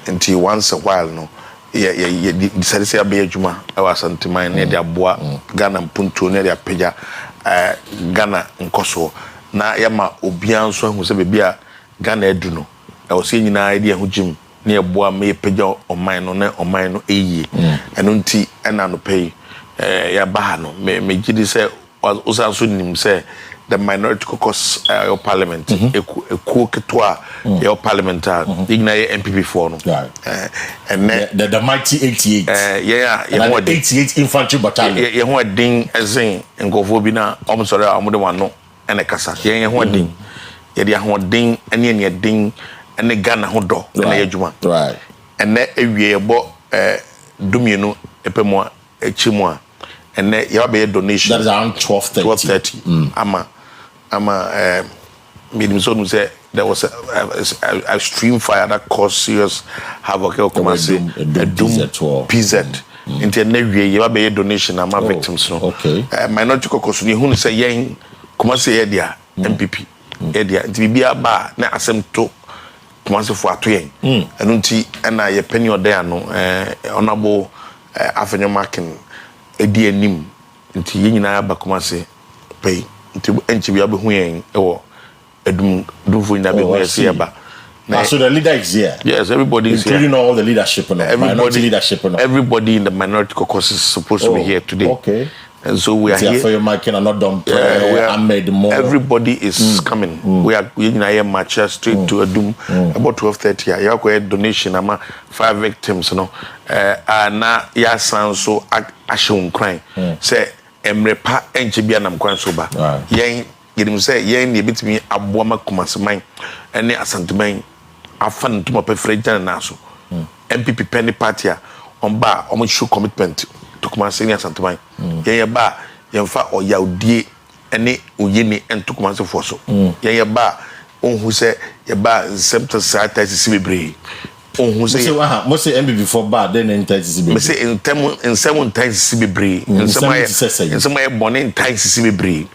nti once a while no decided say abe adwuma e wasanteman na de aboa Ghana mpuntuo na de apagya Ghana nkoso na yama obian so ahu se bebia Ghana edu no e wo se nyina de ahugim na eboa me pagya oman no na oman no eyi eno nti ena no pay ya ba no me gidi se osanso nim se the minority caucus your parliament eku ketwa your parliamentar igna MPP for no and the mighty 88 and 88 infantry battalion ye ho din ezin ngofo bi na omsore amode wano ene kasa ye ho din ye de ho din ene din ene Ghana ho do ene adwuma right and ewie bo dumienu epemo echimu and you have a donation that is around 12:30 ama medium so say there was a stream fire that caused serious havoc in Kumasi a doom PZ into newie you have a donation ama victims no okay minority caucus ni hu say yen Kumasi here dia MPP edia nti bibia ba na asem to Kumasi for atoyen enu nti na ye penny odan no honorable Afia Broni edi anim nti ye nyina ba Kumasi pay nti enchi bia be hu yen ewo edum dumfo nyina be hu ese ba. So the leader is here. Yes, everybody is here. Including all the leadership, minority leadership. Everybody in the minority caucus is supposed to be here today. Okay. And so we are here. For your mic and not done. Everybody is coming. We are here march straight to a doom about 12:30. You have a donation. I'm 5 victims. You know. Na ya so ashun crying. Say Oyerepa enchibia nam kwan soba. Yen yedim say yen ye bitimi aboama kumaseman ene asanteman afan to my preferred na so. MPP penny party on ba omo show commitment to Kumasi ni asanteman. Yen ba yen fa oyaudie ene oyeni ento Kumasi for so. Yen ba onhu se ye ba nsem society sibebre. Onhu se mo se MPP for bad then entice sibebre. Me se nsem entice sibebre. Nsem ye bone entice sibebre.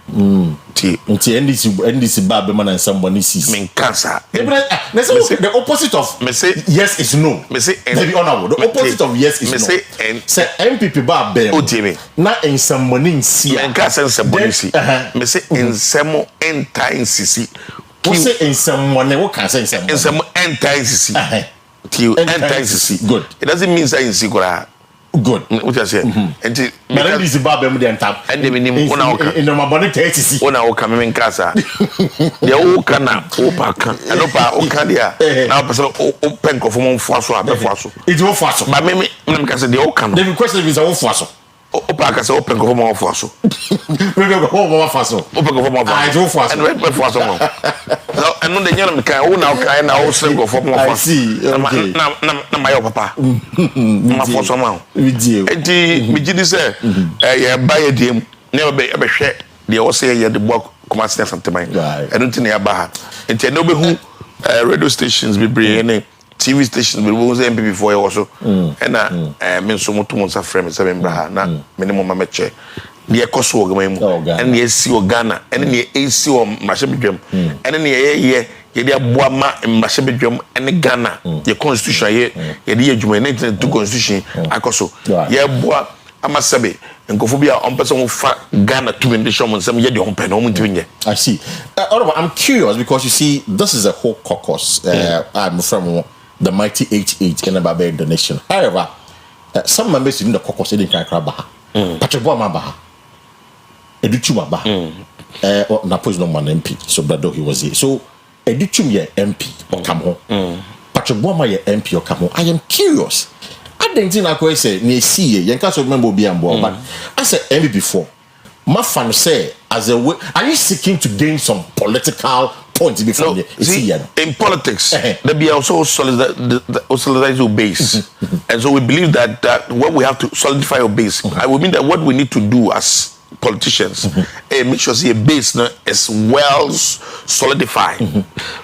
Nti NDC ba be man nsem bone sis. Men cancer. The opposite of me say yes is no. Me say be honorable. The opposite of yes is no. Say MPP ba be na nsem bone nsi. Men cancer nsem bone nsi. Me say nsem entice sisi. Wo say nsem bone wo can say nsem entice sisi. Good. It doesn't mean saying sikora. Good. What you say? And but this is Babem and tap. And the minimum in my body taste. One hour coming in casa. The old cana, opa, and opa, ocadia. Now, person open for faso. It's all faso. But maybe the old can. The question is all faso. Opa is open for more faso. Maybe go home more faso. Open for more faso. And wait for faso. And no, the young can own our kind of single for more. I see. Now, my papa. My for some amount. With you. And we did say, buy a dim, never be ever share. They all say, the book commerce something. I don't think they are bad. And tell nobody who radio stations be bringing. TV stations will was MPP for also. And I mean so much months of frame 7 braha na minimum mameche. The Koso Gamem and the AC or Ghana and the AC or Mashabidrum and then the year ye Boama and Mashabidrum and the Ghana, your constitution here, ye juminated to constitution, Akoso. Ye boa Amasabe and Kofobia on person who fat Ghana to in the show and some year on pen doing it. I see. I'm curious because you see, this is a whole caucus. I'm from the mighty 88 in a Barbarian donation. However, some members in the caucus didn't cry baha. Patrick Boama baha. Educhuma baha. Or Napos no man MP. So brother he was here. So Educhum ye MP or come home. Patrick Boama ye MP or come home. I am curious. I didn't think I could say near see ye. Yankas remember be on board, but I said MP before. My fan say as a way. Are you seeking to gain some political points before in politics there be also solidify your base and so we believe that what we have to solidify your base I would mean that what we need to do as politicians make sure see a base is well solidified.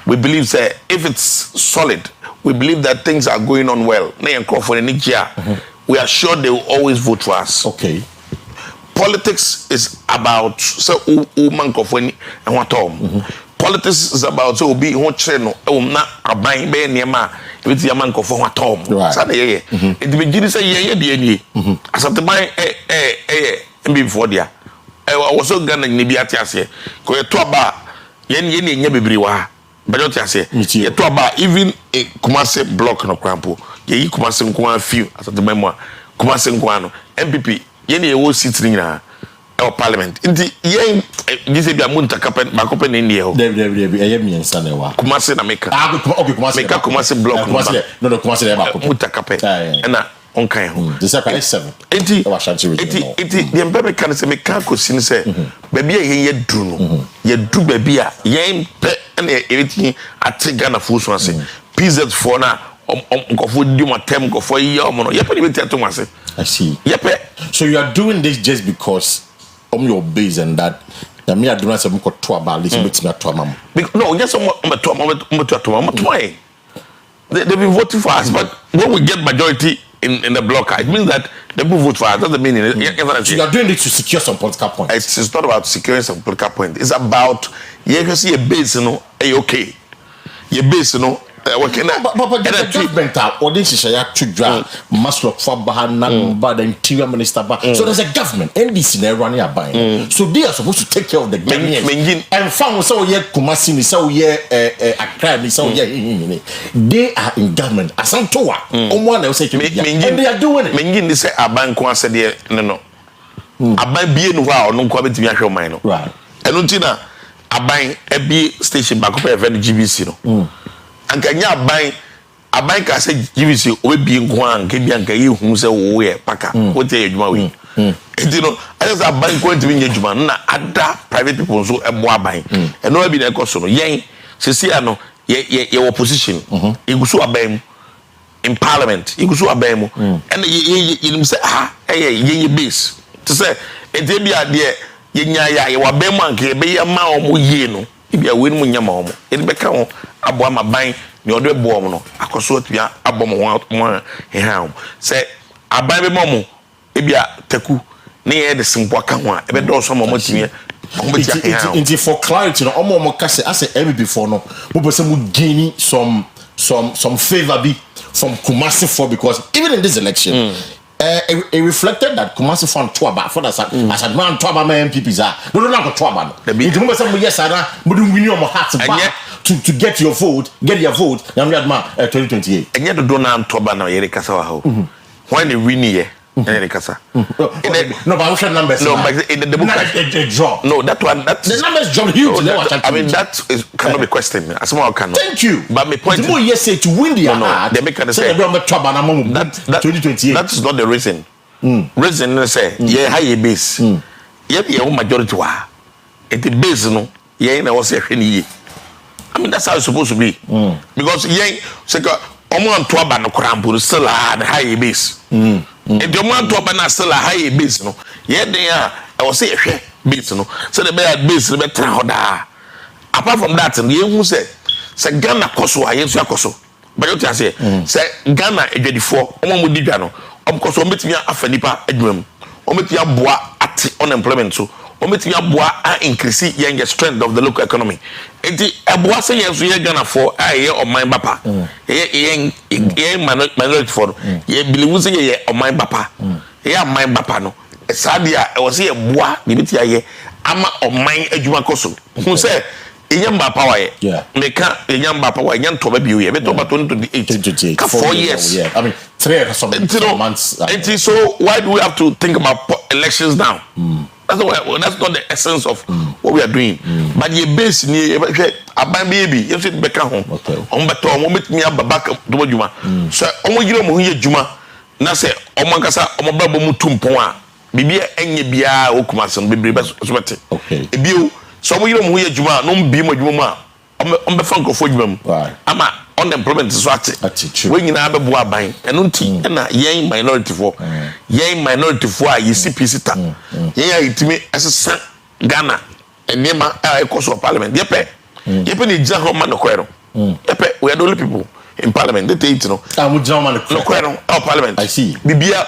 We believe that if it's solid we believe that things are going on well we are sure they will always vote for us. Okay. Politics is about so man and what politics is about so be who channel na aban be niema with yaman ko for watom say ye it be gidi say ye de ani asante ban be before dia also Ghana ni bi atiase ko ye to aba ye nya bebiri wa ba jo tiase ye to aba even Kumasi block no krampo ye Kumasi nko few asante ban mo Kumasi nko no MPP ye ne wo sit nyina our parliament inti yen this be amunta kapen ba kopen in here I am yen sana wa Kumasi na meka okay Kumasi block no Kumasi na ba kopen muta kapen na on kan ho the second 7 inti the mbebe kan se meka ko sin se baby ye du no ye du baby a yen pe na everything atiga na full so ase PZ for na nkofo di mo tem nkofo yi omo no ye pe ni beti ato ase. I see. Yep. So you are doing this just because your base and that me are doing some to about this bit me to mama. No, just to they be voting for us, but when we get majority in the blocker. It means that the people vote for her. That's the meaning. So you are doing it to secure some political points. It's not about securing some political points. It's about you can see a base, okay. Your base, but the government or this is a to draw Maslow for Bahana, but the interior minister. So there's a government, NDC, they're running a buying. So they are supposed to take care of the Ghanaians. And found so yet Kumasi, so yet Accra, so yet they are in government. As I'm told, one else say to me, and they are doing it. Mengin, they say a bank once said, no. A bank being wow, no quality to your mind. Right. And Untina, a bank, a B station back up a GBC. And can you buy can say GVC we being one can be and who say we paka what tell you we I just buy going to be judgment na other private people so more buying and no be na cost no yen say no your opposition you go so abem in parliament you go so abem and you say yen base to say it dey be there yen ya you abem an ke be ya ma omo yie no ibi a wenu nyama omo e be ka ho abo ama ban ni odo ebo omo no akoso atua abo mo he say aban be momo ibi a taku ne ye de simpo aka ho a e be do so momo timie Inti for clarity no omo ka say as a before no mo be say mo gain some favor be from Kumasi for because even in this election it reflected that Kumasi found Twaba for that as a man Twaba my MPPs are no Twaba no the big number some yes ana but win your heart to get your vote na me adma 2028 and yet do na Twaba na yere kasa wa ho when they win here and kasa no but I should numbers no but in the book it drop no that one that the numbers drop huge I mean that is cannot be questioned as someone cannot thank you but my point the more you say to win the heart they make say Twaba na mom 2028 that is not the reason reason say yeah high base yeah majority wa at the base no yeah na was hwe I mean that's how it's supposed to be because yeah say omo Twaba no krampo still high base and the man Twaba na still high base no yeah they are I was say hwe base no so the bad base be tra hoda apart from that you who say Ghana koso ayensu akoso but you say say Ghana edwadifo omo mo didwa no omkoso ometimi afanipa adwam ometimi aboa at unemployment so ometimi aboa increase young strength of the local economy enti aboa say yensu ye Ghana for aye oman bapa ye minority for ye believe say ye oman bapa ye oman bapa no sadia e was say aboa bi biti aye ama oman adwuma koso who say Yamba power, make Yamba power, Yan Toba Beauty, but over 28 4 years. I mean, 3 months. So, why do we have to think about elections now? That's not the essence of what we are doing. But your base near a baby, you should be home. On Bato, moment me up back to Juma. So, only you know, Juma, Nasa, Omakasa, Omababo Mutumpoa, Bibia, Engebia, Okumason, Bibi, sweating. Okay. So we don't hear Juma, no be my Juma. On the funk of Fujum. Ama unemployment is what when you have a boa buying and unti and a young minority for young minority for you see pisita. Yeah, it me as a son Ghana and Nema a course of parliament. Yepe, Yepe ni Jahoman no quero. Yepe, we are the only people in parliament. They take no. I'm with German no quero our parliament. I see. Bibia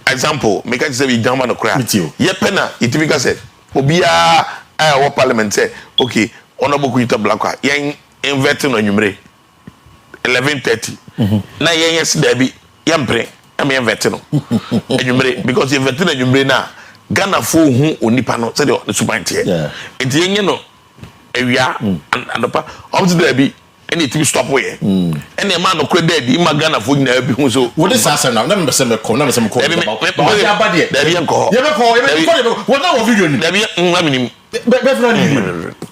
example, make I say we German no quero. Yepe na it me said. Obia our parliament say okay honorable Kunita Blackwa yen inverting on numere 11:30 na yen yes debi yampre am inverting no numere because inverting on numere na Ghana fo hu onipa no say the super here enti yen no ewia andopa omo debi any to stop where any man no kwe dead ima Ghana fo nyina bi hu so what is answer now na me say me call na me say me call about ya bad there debi enko you be call what na video ni debi na minim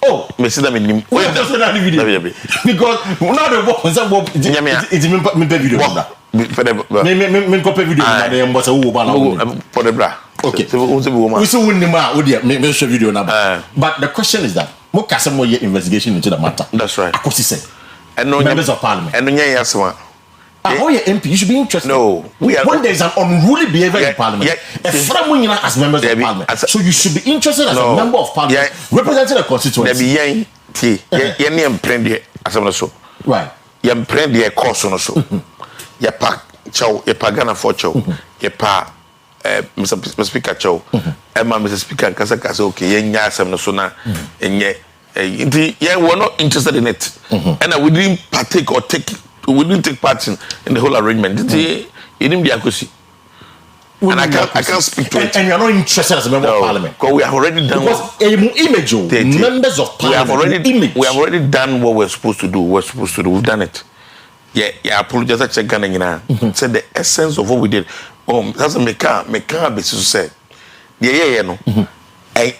oh me see that minim we just na video because now the work it's me video na me copy video na dey mbo say wo ba na for the bra okay we see win ma wo dey me show video na but the question is that mo kase mo investigation into the matter that's right akosi say and no members of parliament and no yaswa oh yeah MP you should be interested no we are when there is an unruly behavior in parliament as members of parliament so you should be interested as a member of parliament representing a constituency there be yen emprend as so right yen emprend course no so ya pack chow ye pa Ghana for chow ye pa Mr. Speaker chow Mr. Speaker kasa okay ye nya asem no so na enye yeah, we're not interested in it and we didn't partake or we didn't take part in the whole arrangement you didn't be akusi and I can't speak to it. And you're not interested as a member of parliament. Because we have already done members of parliament. We have already done what we're supposed to do. We've done it. Yeah, I apologize. I check Ghana. Said the essence of what we did. That's a meka basis said. Yeah, no. Right.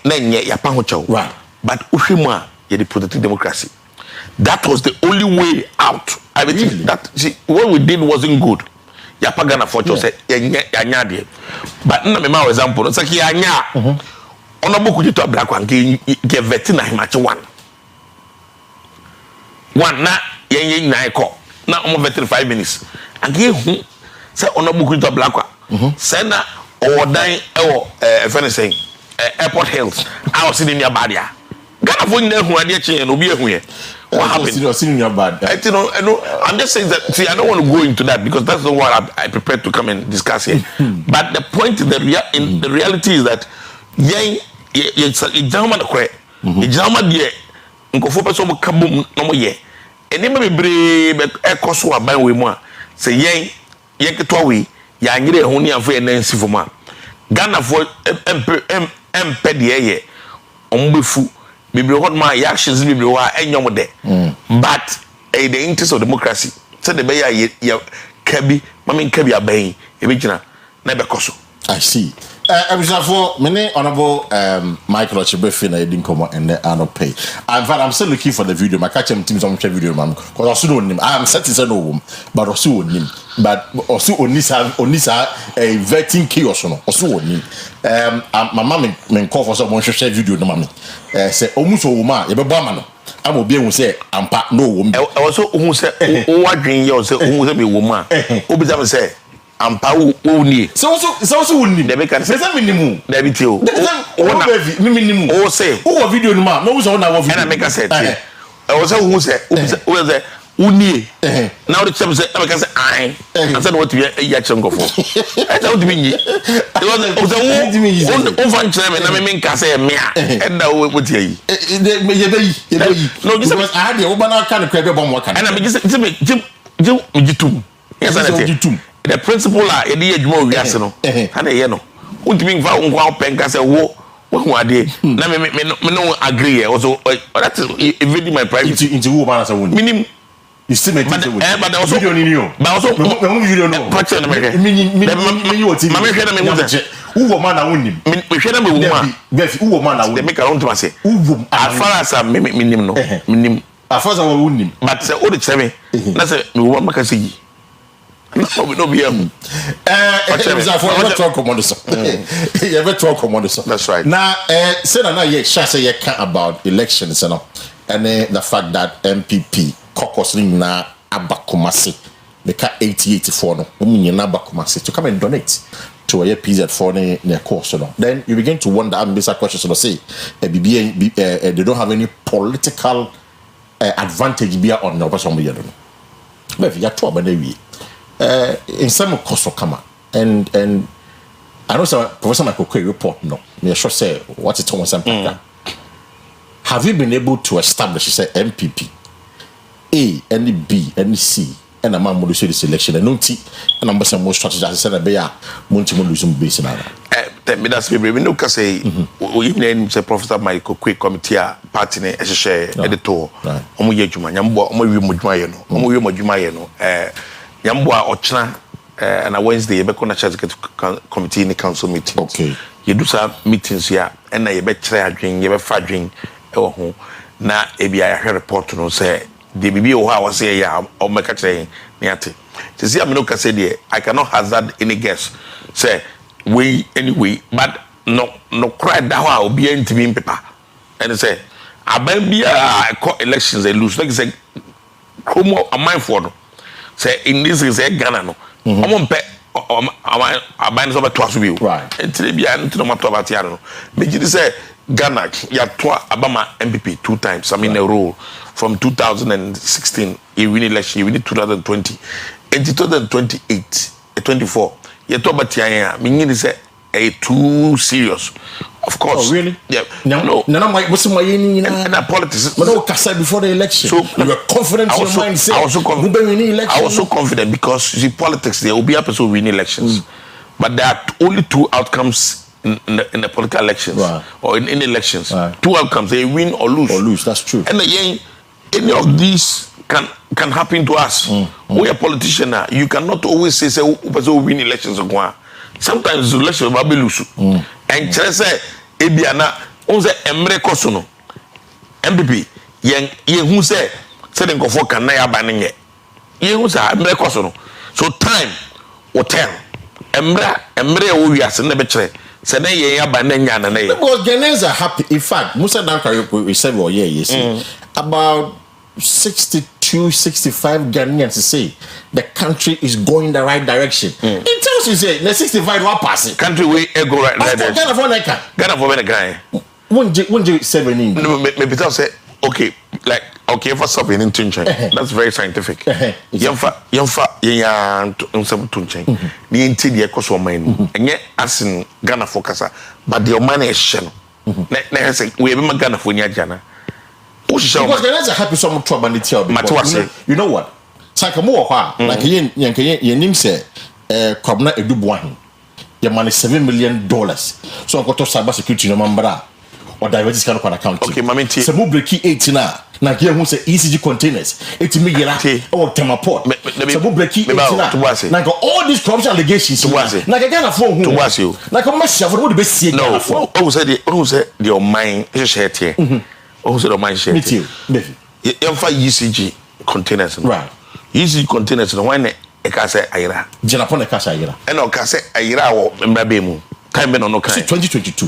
But Ushima, the protected democracy. That was the only way out. I mean, really? What we did wasn't good. Yapa Ghana for say yanya de but na me ma example no say yanya ono boku jito black one get vetin na match one na yenye na eko na omo vetin 5 minutes age hu say ono boku jito black one say na odan ewo fene say airport hills I was in near badia Ghana for na hu ade che no bi ehu ye what happened? I'm just saying that. See, I don't want to go into that because that's not what I prepared to come and discuss here. But the point, the reality is that it's a gentleman correct. A gentleman there, nkofo person mo kabum no mo ye. Eni me bebre e koso aban we mu a. Say yen ketwa we ya nyire ho ni afo na nsi fo mu a. Ghana for empe de ye. Ombefu Bible what my actions Bible wa enyom de but the interest of democracy said the beya ya kabi mami kabi aban e be gina na be koso. I see. For many honorable Michael Ochebefi na edin komo and pay. In fact, I'm still looking for the video. My catch him teams on video man because also know him. I am certain no but also him. But also onisa a vetting chaos no also him. My mom men call for someone to share video no mama. Say almost o woman e be bo ama no. Am obi ehun say ampa no wo me. Also who say o wadwen ye o say who say be woman. Obi say say ampa wo ni so wo ni de be kan say minimum de be ti o minimum o say wo video no ma no so na wo video na make say o say who say o say uni now the chap say I can say I said what you ya chengo for I say what me ni o say o fan chere me na me nka say me a e da wo tie yi no just I had the urban kan kwa be bom waka na me just me jitum yes I say the principle are edi adwuma wiase no na ye no untimi nfa nkwa penka say wo ade na me no agree also that is invading my privacy into who man as a woman minimum you still make it but also video ni o but also me video no picture na me o TV ma me hwe na me wo say who man na wonim me hwe na me wo ma befi who man na wonim they make around to say who as far as minimum no minimum as far as we wonim but say o de chere me na say me wo maka say no be am that's right now say na ye say ye can about elections you know and the fact that MPP caucus na abakumasi they ka 8084 no nyina abakumasi to come and donate to a PZ for their course no then you begin to wonder and basic questions no say they don't have any political advantage be on the person we don't know but if you talk about the in some cost kama and I know some Professor Michael Kwesi report no me sure say what it was have you been able to establish say MPP A and B and C and a man will do this election and no T and I'm some more strategy as I said be a monti mo lose base na me that's we no ka say we name say Professor Michael Kwesi committee party ne ehye editor omo ye adwuma nyambo omo wi mo adwuma ye no omo wi mo adwuma ye no Yambwa Ochna and a Wednesday, you can executive committee in the council meeting. Okay. You do some meetings here, and I bet try drink, you ever drink. Oh, now maybe I heard a report to say the baby or I was say, yeah, or make a train. Niati. To see, I'm not say I cannot hazard any guess. Say, we anyway, but no cry that I'll be into me paper. And say, I be a elections, they lose. Like say, come on, a mindful. Say in this is a Ghana no. Omo mpe aban so beto aso bi o. Right. Entire bia ntino mato abatia no. Meji say Ghana ya to abama MPP 2 times. I mean a role from 2016 he win election, he win 2020. In 2028 24 you talk about tianya meaning say a too serious of course. Oh really? Yeah. No what's my and politics but no cast before the election, so you were confident in your mind say I was so confident because you see politics there will be a person who win elections but there are only two outcomes in the political elections, right, or in elections, right. Two outcomes, they win or lose. That's true. And again, any of these can happen to us. We are politicians now. You cannot always say who win elections. Sometimes the election will be lose. And say ebiana onze emre kosono MPP yen who say den go for kan na ya ba ne yen who say emre kosono. So time will tell emre wo wiase na be kire. Because Ghanaians are happy. In fact, Musa Dankari we said about 62, 65 Ghanaians say the country is going the right direction. It tells you say the 65 will pass it. Country we go right direction. Ghana for the guy. Won't you 17? No, maybe tell say okay, like okay for something in Tunchen. That's very scientific. Yamfa Tunchen. The inti the cost of mine. And yet as in Ghana focus, but the money is channel. We have Ghana for Jana. Because Ghanaians are happy some trouble and it's you know what? Sakamu like your name say Kobna Edubuan. Your money $7 million. So I got to cyber security no mambra or diverse kind of account. Okay, Mamenti. So move break 18 now. Now here who say ECG containers. 80 million or Temaport. So move break 18 now. Now all these corruption allegations. Now Ghana phone who was you. Like a message for the best. No, who said your mind is shared here. Who said your mind shared? Me too. ECG containers. Right. ECG containers. No one. Ekase ayira. Janapon ekase ayira. Eno kase ayira wo mbrabe mu. Time be no kan. 2022.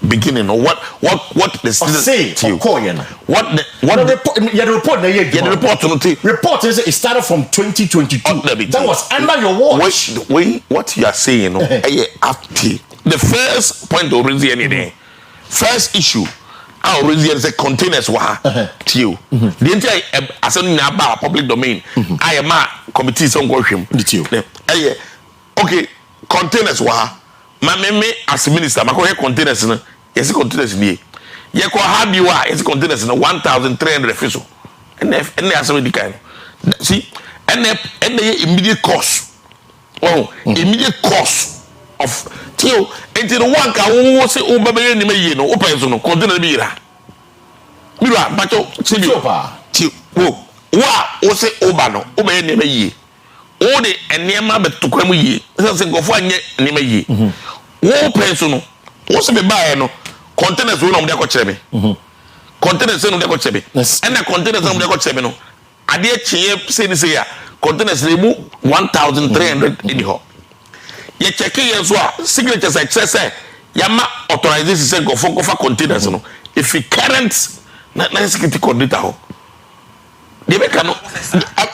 Beginning of what the say what the report the report no te. Report is it started from 2022. That was under your watch. What you are saying no the first point already any day. First issue I already say containers wa till the entire asem na ba public domain I am a committee some go hwem okay containers wa ma me as minister ma ko containers no yes containers ni ye ko ha bi wa yes containers no 1300 feso and asem di kan see and immediate cost immediate cost of till into the one ka wo se o ba be ni me no o penso no container bi ira mira bacho chipa ti wo o se o ba no o be ni me yi o de enema betukwa mu yi se ngofo anye ni me yi wo penso no o se be ba no containers wo no de ko kire me containers no de ko kire me and the containers no de ko kire me no ade chiye se ni se ya containers le mu 1300 in ho ye check here so signatures say yama authorization say go for containers no if you current na security coordinator ho they make no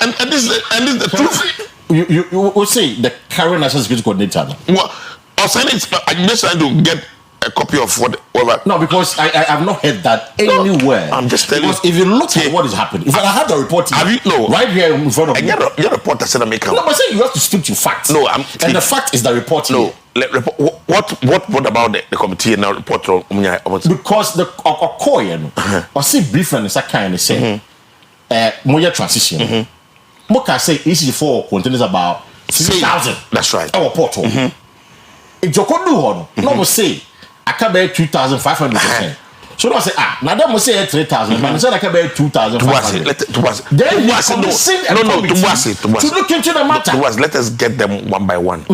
and this is the truth. You will say the current national security coordinator well or send it I'm just trying to get a copy of whatever. No, because I have not heard that anywhere. I'm just telling because if you look at what is happening, if I had the report have you no right here in front of me. Your report said I make no, but say you have to stick to facts. No, and the fact is the report. No, what about the committee and the report? Because the Okoye, or see brief and that kind of say, more transition. Moka say EC4 contains about 6,000. That's right. Our portal. If you could do no say. I can buy 2,500%. So don't say now that must say 3,000. Man said I can buy 2,500. Then we are convincing to look into the matter. Let us get them one by one.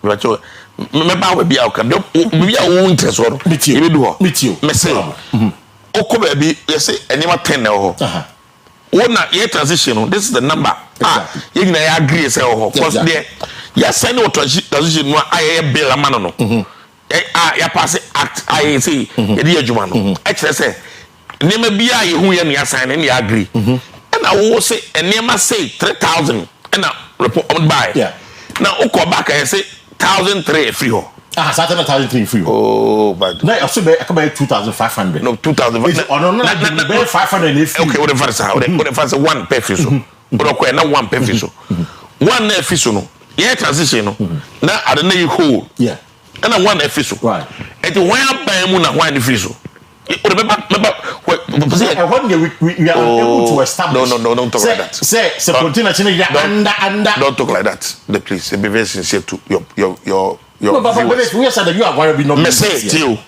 Remember we be out. We are own interest. Meet you. Me say. Oko baby, you say anima 10 now. One year transition. This is the number. You na agree say because there. You send what transition. No, I bill a man no. Ya pass act I say e dey adwuma no e say nema bia ye hu ye no assign and ya agree and I will say nema say 3,000 and report on buy now uko back I say 1,300 free ho certain 1,300 free oh but now I say I can buy 2,500 no 2,000 no 500 okay what the first one per free so but okay na one per free so one na free so no yeah transition no na ade na you hold yeah and I one efiso right and the one by mu na one efiso remember we are able to establish no don't talk like that say container under don't talk like that the please be very sincere to your no, but we said that you are going to be not say you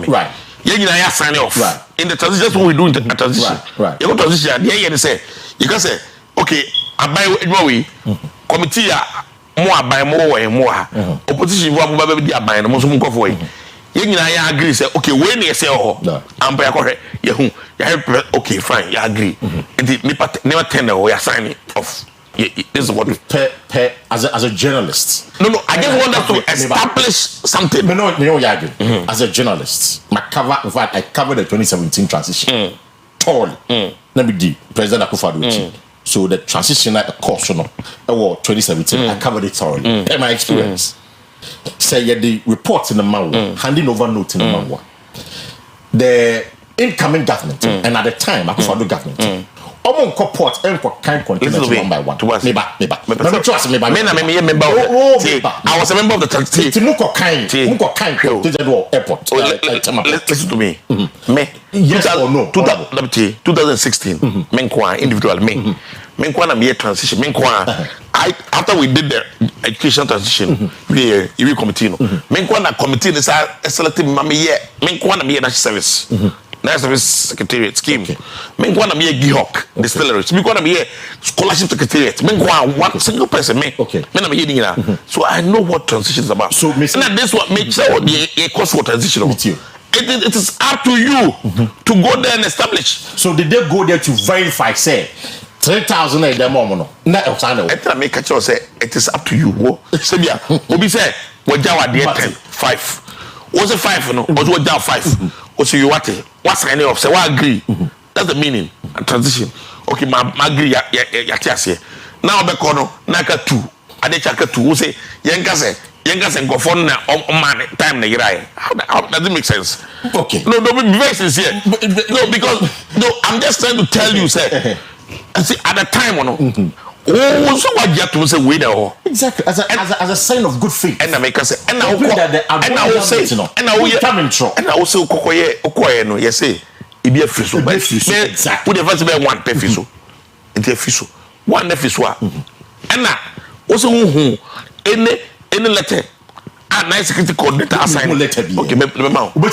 right yeah, you know, sign off. Right. In the transition, that's what we do in the transition. Right. You go transition, yeah, you say, you can say, okay, I buy no way, committee, more buy more and more. Opposition, what will be buying the most of way. You know, I agree, say, okay, when you say, oh, I'm by correct, okay, fine, you agree. And the never tender or you sign it off. This is what as a journalist. No, I just want us to establish something. No, as a journalist, in fact, I covered the 2017 transition. Totally. Let me do President Akufo-Addo. So the transition course, 2017, I covered it thoroughly. My experience. Say the report in the manual, handing over note in the manual. The incoming government, and at the time, Akufo-Addo government. Omo port enko kind continue one by one. Meba. Me trust me member. I was a member of the transition. Timuko kind to the airport. Listen to me. Me. Yes or no? 2016. Menkwa individual me. Menkwa na me transition. Menkwa. After we did the education transition, we committee no. Menkwa na committee is selected me Menkwa na me national service. National Service Secretariat scheme. Men go na me Gihok distillery. Me go na me scholarship secretariat. Men go one single person me. Okay. Men na me na. So I know what transition is about. So and this what make sure the course for transition. It is up to you to go there and establish. So did they go there to verify say 3,000 a demo no? Na e sana. I tell me catch you say it is up to you. Say bia obi say we jawa there 10 5. Was it 5 no? Was we down 5? Also you what's signing off say we agree. That's the meaning and transition. Okay, my agree ya tiase. Now be kono na ka 2. Ade chaka 2 we say yenga go for na man time na yirai. How does it make sense? Okay. No, be very sincere. No, because I'm just trying to tell you say see at the time no. Oh, so what you to say we there? Exactly, as a sign of good faith. And I make us say, and I will say, and I will come in trouble. And I will say, Okoye, no, yes, say, it be a fiso, but exactly. Put the first be one pefiso, into a fiso, one nefiswa. And now, also who any letter. Nice security coordinator assign letter be okay me but me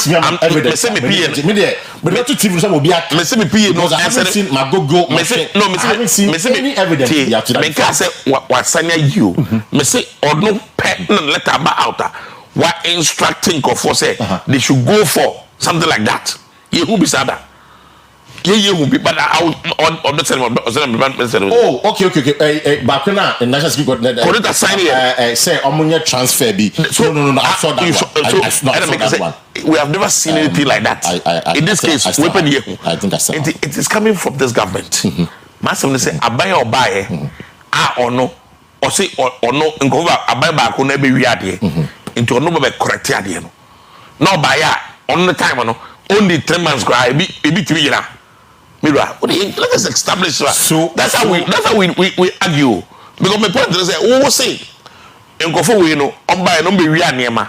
say me PA me there but not to TV some will be at me say me PA no I haven't seen my go me say no me haven't seen any evidence me can say what sign you me say or no letter about what instructing for say they should go for something like that you who be sada yeah will be but I on the same oh okay back now in national security coordinator sign here say omonya transfer be no I saw that one we have never seen anything like that in this case weapon here I think I saw it is coming from this government massive say abaye obaye or no or say or no nkova abaye ba ko na be wi ade into no be correct ade no no buy on the time no only 3 months go e be 3 years. Let us establish that. So that's how we argue. Because my point is that we say in Kofo we know by no be we are near ma.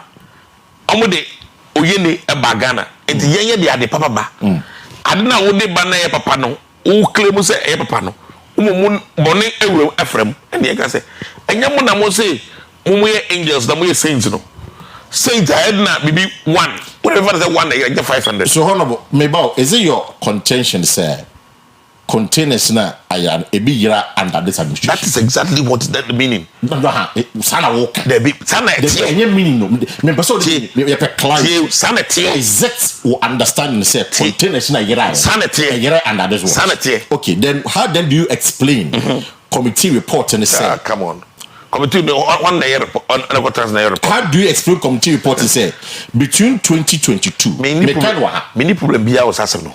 De oyene e bagana. Enti yenye de ade papa ba. Ade na wo de ba na ye papa no. Wo claim say e papa no. Mo bone ewure afrem. And ye ka say enya mo na mo say mo ye angels na mo ye saints no. Saints I na bibi 1. Whatever is 1 you get 500. So honorable Mabel, is it your contention sir? Containers na ayan ebi yira under this administration. That is exactly what that the meaning. Sana walk. There be sana any meaning no. Me person you pe client. Sana exact will understand say containers na yira. Sana yira under this one. Sana okay, then how then do you explain committee report and say come on. Committee one day report on report. How do you explain committee report and say between 2022 many problem bia was asem no.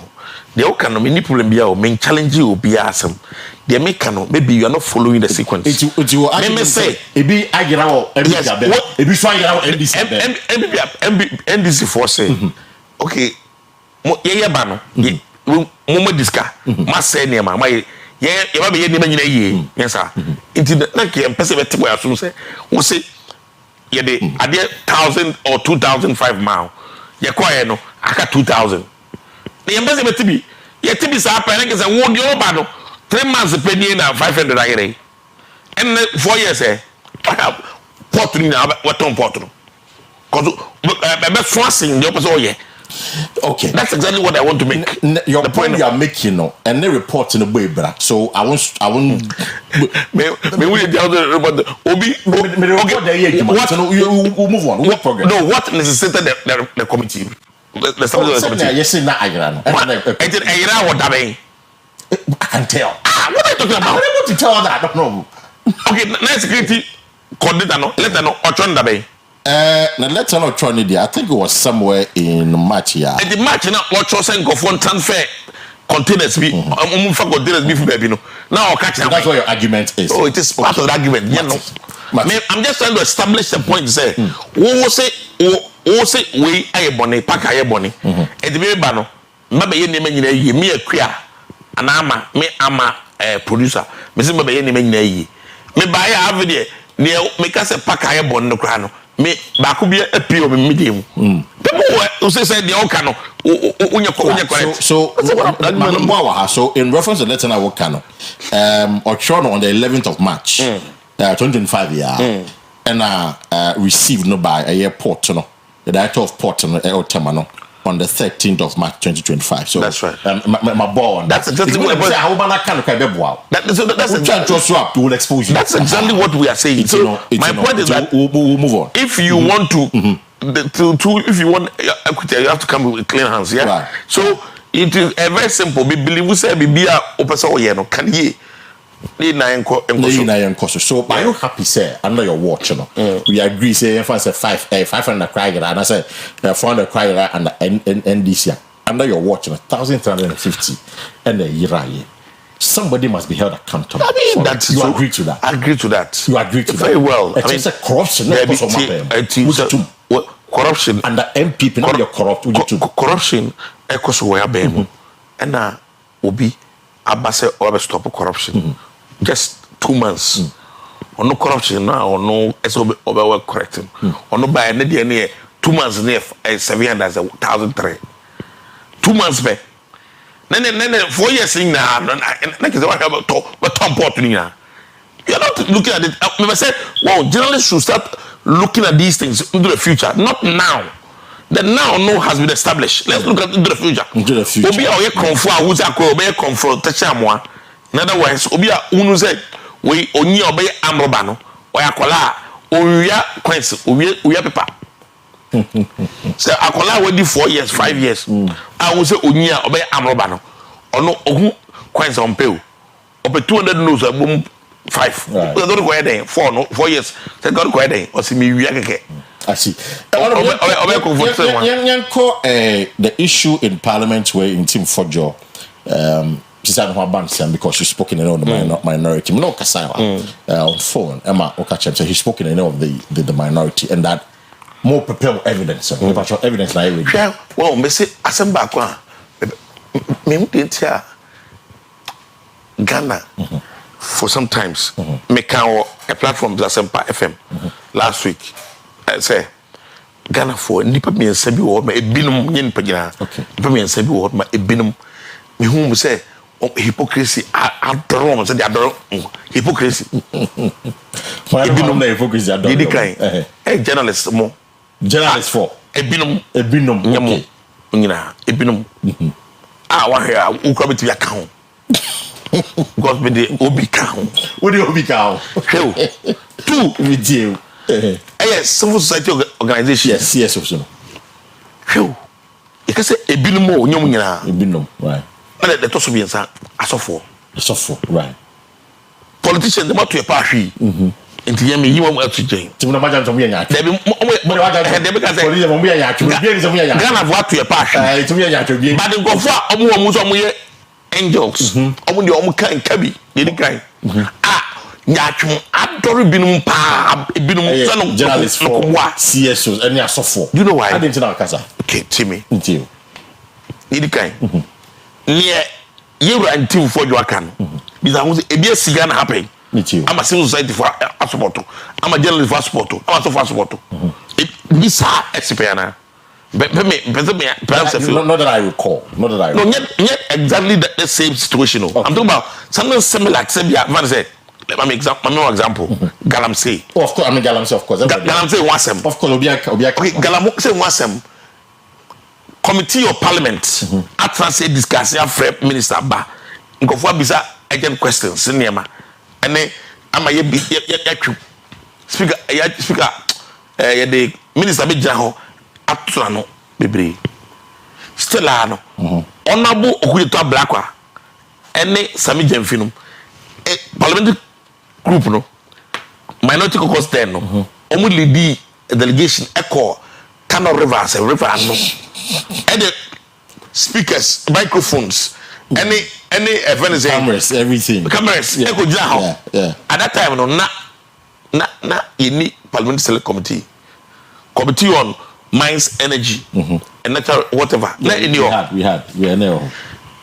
The okano many problem bia o men challenge you bia asem. The mekano maybe you are not following the sequence. Me say ebi agira o ebi so agira o NDC NDC for say okay ye ba no mo diska ma say niam ma ye ba be ye niam nyina yie yes sir inti na ke pese be te boy aso say wo say ye de ade 1000 or 2005 mile ye kwaye no aka 2000 na ye pese be tibi ye tibi sa pa na ke say wo de oba no 3 months pe ni na 500 ayere and 4 years port ni na what on port no cause be forcing the opposite oye. Okay, that's exactly what I want to make. Your the point you are making, no, and the report in the way, brother. So I won't. Me we the other but Obi. Okay, what? So we'll move on. What progress? No, what necessitated the committee? The committee. Yes, not Iran. I did Iran what that I can tell. What are you talking about? I'm able to tell that. I don't know. Okay, nice security coordinator no. Let them know. Ochon that way. Now let's not try it. I think it was somewhere in March here. And the March now, what you're saying, go for transfer containers be, containers be for baby no. Now catch so that's what your argument is. Oh, it is part of the argument. Yeah, no. I'm just trying to establish the point. Say, who say we aye boni, pack aye boni. And the baby bano, maybe you name ye me a queer, and ama producer. Me say maybe you name ye. Me buy a video. Near make us a pack aye boni no crano. Me baako bi appeal me medium people who say the okano so in reference to the letter I work on the 11th of March 2025 yeah and received no by a airport no the director of port no Temano on the 13th of March 2025 so that's right my ball that's exactly what will expose you that's exactly what we are saying so my point is that we'll move on if you want to if you want equity you have to come with clean hands yeah right. So it is a very simple we believe we say be a opesa oye no can ye so are you happy sir under your watch no we agree say if I say 500 cry and I say 400 cry and NDC under your watch 1,350 and a year somebody must be held accountable. I mean that you agree to that. I agree to that. You agree to very that. Well. I mean, it's a corruption. Corruption and the MPP now you're corrupt. Corruption. Echoes where be and now obi abase or stop corruption. Just 2 months. Or no corruption now or no SOB over correcting. Or no by near 2 months near 700,003. 2 months back. Then 4 years in now, like what about Tom Portland? You're not looking at it. I said, well, journalists should start looking at these things into the future, not now. The now no has been established. Let's look at into the future. Into the future. Obi a confront who's a ko obi confront tachamo. In other words, obi a unu say we oni obi amroba no. Oya kola oya Kwesi oya paper. So akola we di 4 years 5 years I will say onya obey amroba no ono ohu Kwesi on pay ope 200 knows abom 5 we don't go ahead 4 years say God go ahead o si mi wi akeke I see the issue in parliament where in team Fojo she's at her bank because she's spoken in all the minority no kasa on phone Emma Okachem so he's spoken in all of the minority and that more prepared evidence. Evidence like yeah. Well, me say asemba kwa me mudenti Ghana for sometimes me can a platform Asempa FM last week say Ghana for nipa me nsabi wo ma ebinum nyen pagina nipa me nsabi wo ma ebinum me hu say hypocrisy adoro say adoro hypocrisy ebinum na hypocrisy adoro journalist mo journalist for ebinum okay nyina ebinum wa here u ko beti account because me the obi count what the obi count two with you yes civil society organization yes so you can say ebinum o nyom nyina ebinum right and the to so biensa asofo right politicians dem to e pa hwi nti yemi yiwa mu atugyen ti mo maja ntomo yanya dem dem ka say police mo yanya atwo bi nso mo yanya Ghana vo ato e pa hwi ti mo yanya atwo bi but ngofo a omo so mo ye angels omo de omo kan kabi de kan nyatwo adore binum pa binum so no journalist for CSOs any asofo you know why I didn't know kasa okay timi nti de kan near you and team for your can. Because a beer cigar happen. I'm a civil society for a support. I'm a journalist for support. I'm a sofa support. It is a But not that I recall. Not that I recall. No, yet exactly the same situation. Okay. I'm talking about something similar. Like let me make example. Galamsey. Oh, of course, I mean Galamsey, of course. Galamsey wasem. Of course, okay, Galamsey wasem. Committee of Parliament. After say discuss your minister ba. Nkofo bisa agent questions. Sinema. And then I'm a speaker. The minister be jaho. Atulano bebre still ano honorable okuyeto blakwa ene sami jamfinum parliamentary group no minority caucus ten no omu lead delegation echo Kano river no and the speakers microphones any event cameras everything cameras echo jina at that time no na any parliamentary select committee on mines, energy, and natural whatever. We are now.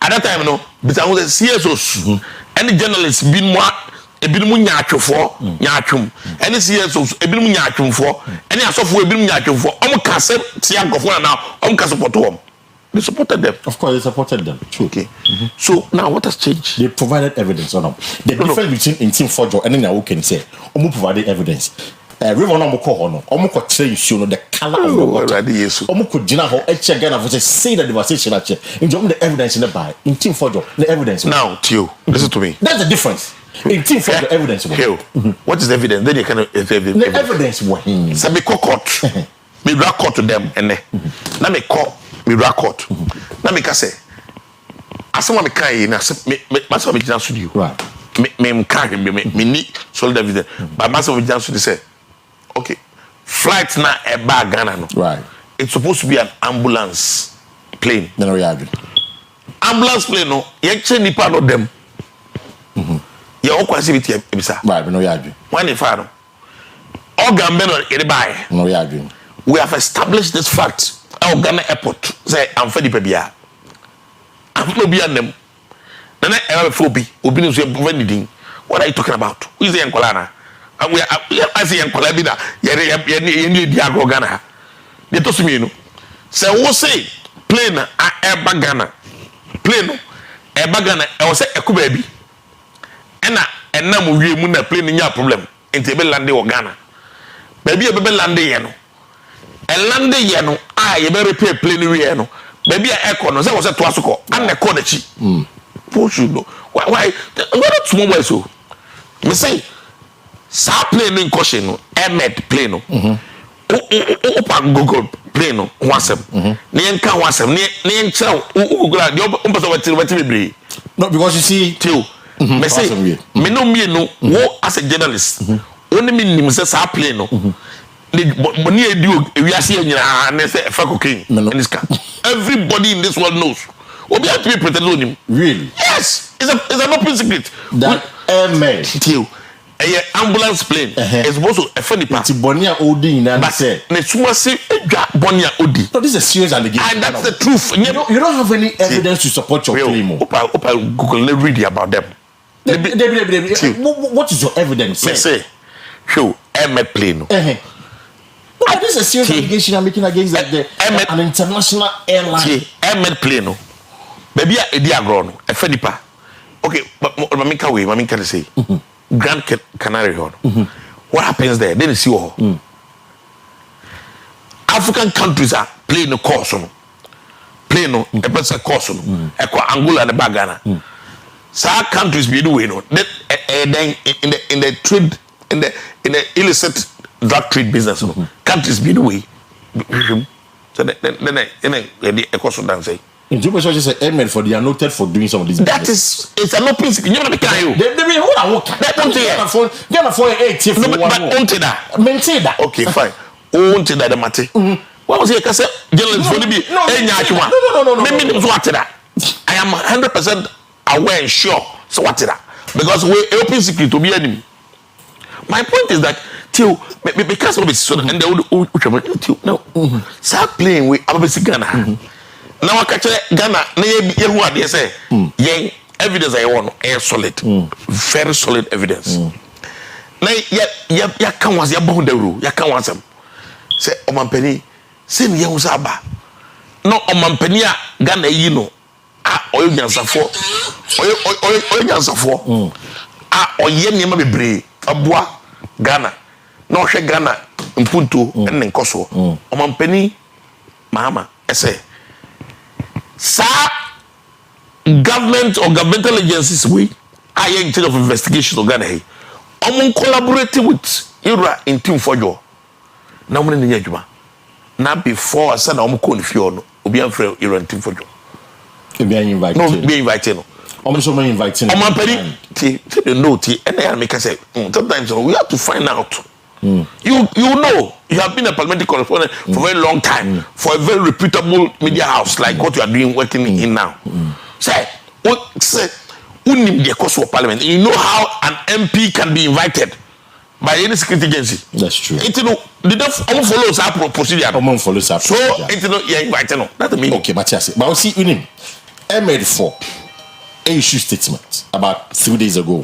At that time, no, but I was a CSOs. Any journalist been more a bit munyachum for nyachum. Any CSOs a bit munyachum for any software been nyachum for. Cassette, Tiago for now, support them. They supported them. Of course, they supported them. True. Okay. So now what has changed? They provided evidence or not. The difference between in team forger and then I can say, provided evidence. River no moko hono omoko tire issue no the color of the water omoko gina ho e check Ghana for say that devastation ache in the evidence in the by in team for the evidence now Tio listen to me that's the difference in team for the evidence what is the evidence then you can the evidence what say me court me record to them ene na me call me record na me ka say asema me kan na me maso me gina studio right me kan me ni solid evidence but maso me gina studio say okay, flight na a bag Ghana no. Right. It's supposed to be an ambulance plane. No, we agree. Ambulance plane no, you check the part of them. You all Kwesi with ebisa. Right, no, we agree. When they fire no, all Gambian or buy. No, we agree. We have established this fact. Our Ghana airport say I'm fed pebia. I'm no be on them. Nana ever phobia. Obi no so vending. What are you talking about? Who is the Nkolana? I see Nkolabina. You Diago Ghana. They told me no. So what say plane air Ghana. Plane air Ghana. I was say a baby. And now we mun plane in your problem. Into be lande or Ghana. Baby be lande yeno. And lande yeno. You better repair plane yeno. Baby air corner. That was a twasuko. And the corner chi. Push you know. Why? What small way so? Me say. Sa plane in caution no emed plane no open Google plane no wasem ne enka wasem ne enchira Google the person what be no because you see till me say me no me no wo as a journalist only me nim say sa plane no ne money edi we ase nyina na say fa cocaine in this car everybody in this world knows obi have to be pretend on him really yes it's an open secret that emed till a ambulance plane is supposed to a funny part. Bonia Odi and say, Bonia Odi. No, this is a serious allegation. And that's the truth. You don't have any evidence to support your claim. Google read about them. What is your evidence? Say, show Emet plane. No, this is a serious allegation I'm making against an international airline. Emet plane. Baby, a diagram, a funny part. Okay, but Mamika way, Mamika say. Grand Canary Horn. What happens there? Then you see all. African countries are playing the course on. Playing no, a person course on. Angola and the Bagana. Some countries be doing no. Then in the trade in the illicit drug trade business, countries be doing. So then the course on say. In Juba, so just say amen for they are noted for doing some of these. That is, it's an open secret. You never be carry. They be hold on. Get a phone 8 no, but onto that. Maintain that. Okay, fine. Onto that the matter. What was it? Because journalists will be. No. Maybe what that. I am 100% aware and sure. So what that? Because we open secret to be enemy. My point is that till because of it, so and they would no. Start playing with Ababesi Ghana. na wakache Ghana na ye hu ade say yen evidence I want solid very solid evidence na ya kan was ya bon dawru ya kan wasam say omampani say ne hu sa ba no omampani a Ghana yi no oyo nyansafo oye niema bebre aboa Ghana na ohwe Ghana mpunto enne nkoso omampani mahama ese sa government or governmental agencies we are in charge of investigation of Ghana collaborating with Ira in team for you na mo ne nyadwuma na before say na omo ko nfio no obi anfre Ira team for you be invited no be invited no omo so me inviting omo peri ti the note and I make say sometimes we have to find out you know you have been a parliamentary correspondent for a very long time for a very reputable media house like what you are doing working in now say unim the cost of parliament you know how an MP can be invited by any security agency. That's true. It no did not follow our procedure. Follow so it no you invited no that's the meaning. Okay, but yes, but see unim made for issue statement about 3 days ago.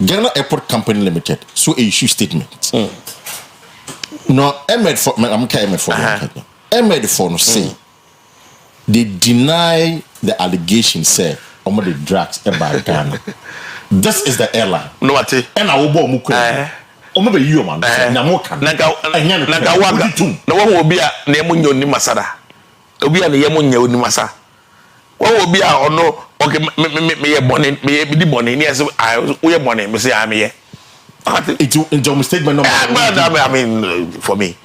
Ghana Airport Company Limited so issue statement. No, made for no say they deny the allegation say omo the drugs about Ghana. This is the airline. No what? And I will omo be you man. Na mo kan. Na waga. Na wo obi a na emu nyo ni masada. Obi a na yemu nyo ni masa. Wo obi a ono okay me ye born me di born ni as we born me say am here. It's in your statement no. I mean for me.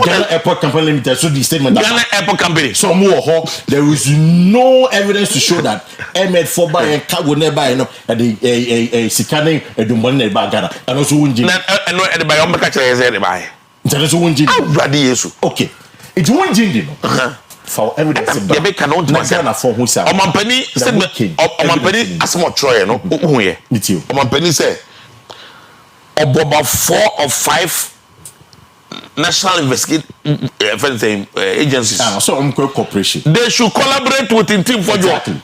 Ghana Airport Company Limited so the statement Ghana Airport Company so more there is no evidence to show that Ahmed Foba and Kago never you know a scanning a money by Ghana and also wunji and no anybody on catch say buy there is wunji okay it's wunji for evidence they be cannot do Ghana for who say omampani omampani asmo troye no hu ye omampani say oboba 4 or 5 national investigative agencies. So corporation. They should collaborate with Team for exactly.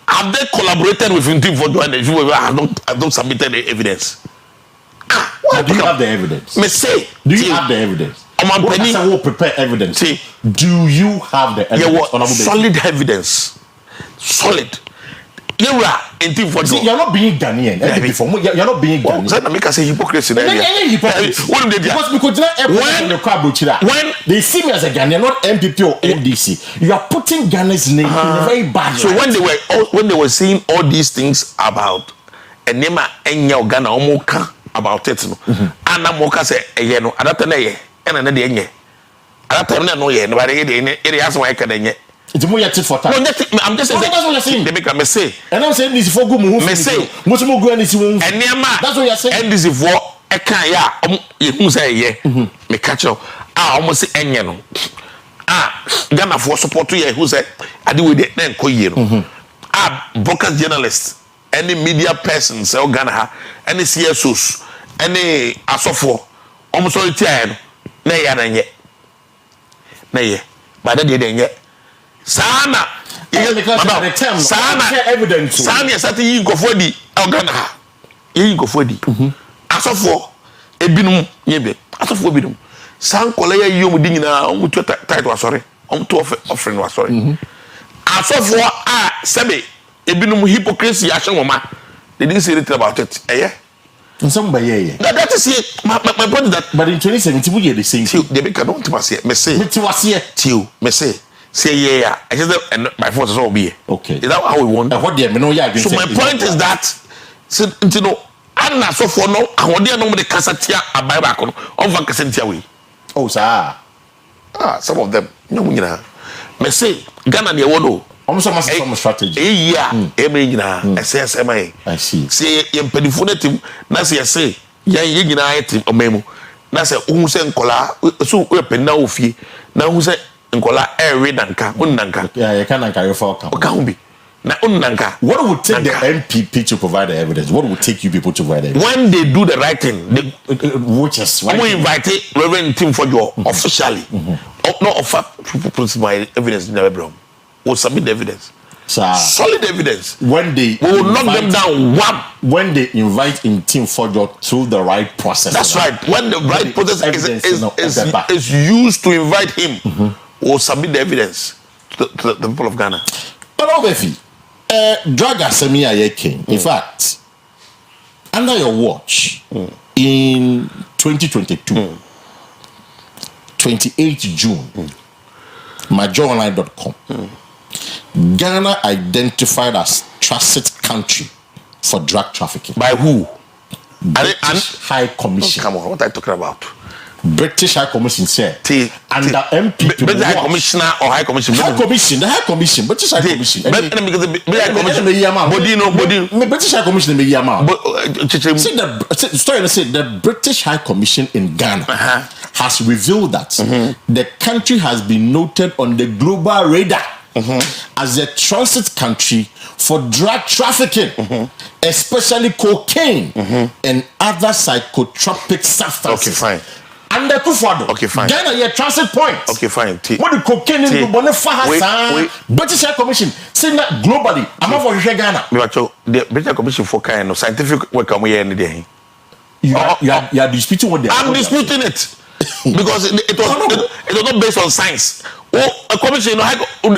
Have they collaborated with Team for and have not submitted the evidence? Do you have the evidence? Me say. Do you have the evidence? What will prepare evidence? See, do you have the evidence? Yeah, solid evidence. Solid. You are in Team for you're not being Ghanaian. You're not being Ghanaian. So that make us say hypocrisy. Because when they see me as a Ghanaian, not MPP or NDC, you are putting Ghana's name in a very bad so light. when they were saying all these things about Enema Enya Ghana Omoka about it, and Moka say no, Adatana ye, and another ye. Adatana no ye, nobody it has my academy. It's more yet for time. No, I'm just saying. That's what you're saying. They make a message. And I'm saying this for good move. Message. Much more good this one. And Nema. That's what you're saying. And this is for a can ya. You say yeah. Me catch up. Almost say enyano. Ghana for support to ye who say I do with it then koyero. Broadcast journalists, any media person say Ghana, any CSOs, any asofo. Almost all the time. Na ya na ye. Na ye. But that ye ye. Sana sana evidence sana yasati yi nkofo di Ghana yi nkofo di asofo ebinum yebe asofo ebinum san kola ya yi omudi nyina omutu title asore omutu offering asore asofo sebe ebinum hypocrisy ahwoma they didn't say anything about it and some by yeah that is it my point is that but in 2017 we get the same thing they make don't me say me say say yeah, I just and my force is all be okay. Is that how we want? What they no yeah. So my point is that so you know, Anna so for no, I want them no the casatia a buy back on vacacentia way. Oh sir. Some of them no me say Ghana the one almost some strategy. Yeah, SSMI. I see. Say yem pedifone team na say ye nyina team omemu. Na say who say nkola so we penda ofie na who say nkola read nanka unnanka yeah you can nanka you for can be Na unanka. What would take the MPP to provide the evidence? What would take you people to provide the evidence? When they do the right thing, they which is I'm going to invite Reverend Tim for you officially. Not offer my evidence in the bedroom. We'll submit the evidence. Solid evidence. When they we will knock them down one. When they invite in Team Fojo through the right process. That's right. When the right process is used to invite him, we'll submit the evidence to the people of Ghana. But obviously, drug asemia yekin. In fact, under your watch in 2022, 28 June, majoronline.com. Ghana identified as transit country for drug trafficking. By who? British High Commission. Oh, come on, what are you talking about? British High Commission said under MPP. British High Commissioner or High Commission? High Commission, the High Commission, British High Commission. British High Commission in Yama. See the story. Let's say the British High Commission in Ghana has revealed that the country has been noted on the global radar. As a transit country for drug trafficking, especially cocaine and other psychotropic substances. Okay, fine. And the Kufado. Okay, fine. Ghana, your transit point. Okay, fine. What the cocaine in the British High Commission saying that globally, I'm not for Ghana. The British Commission for kind of scientific work on we any day. You are disputing what they are. I'm disputing it. Because it was not based on science. A commission,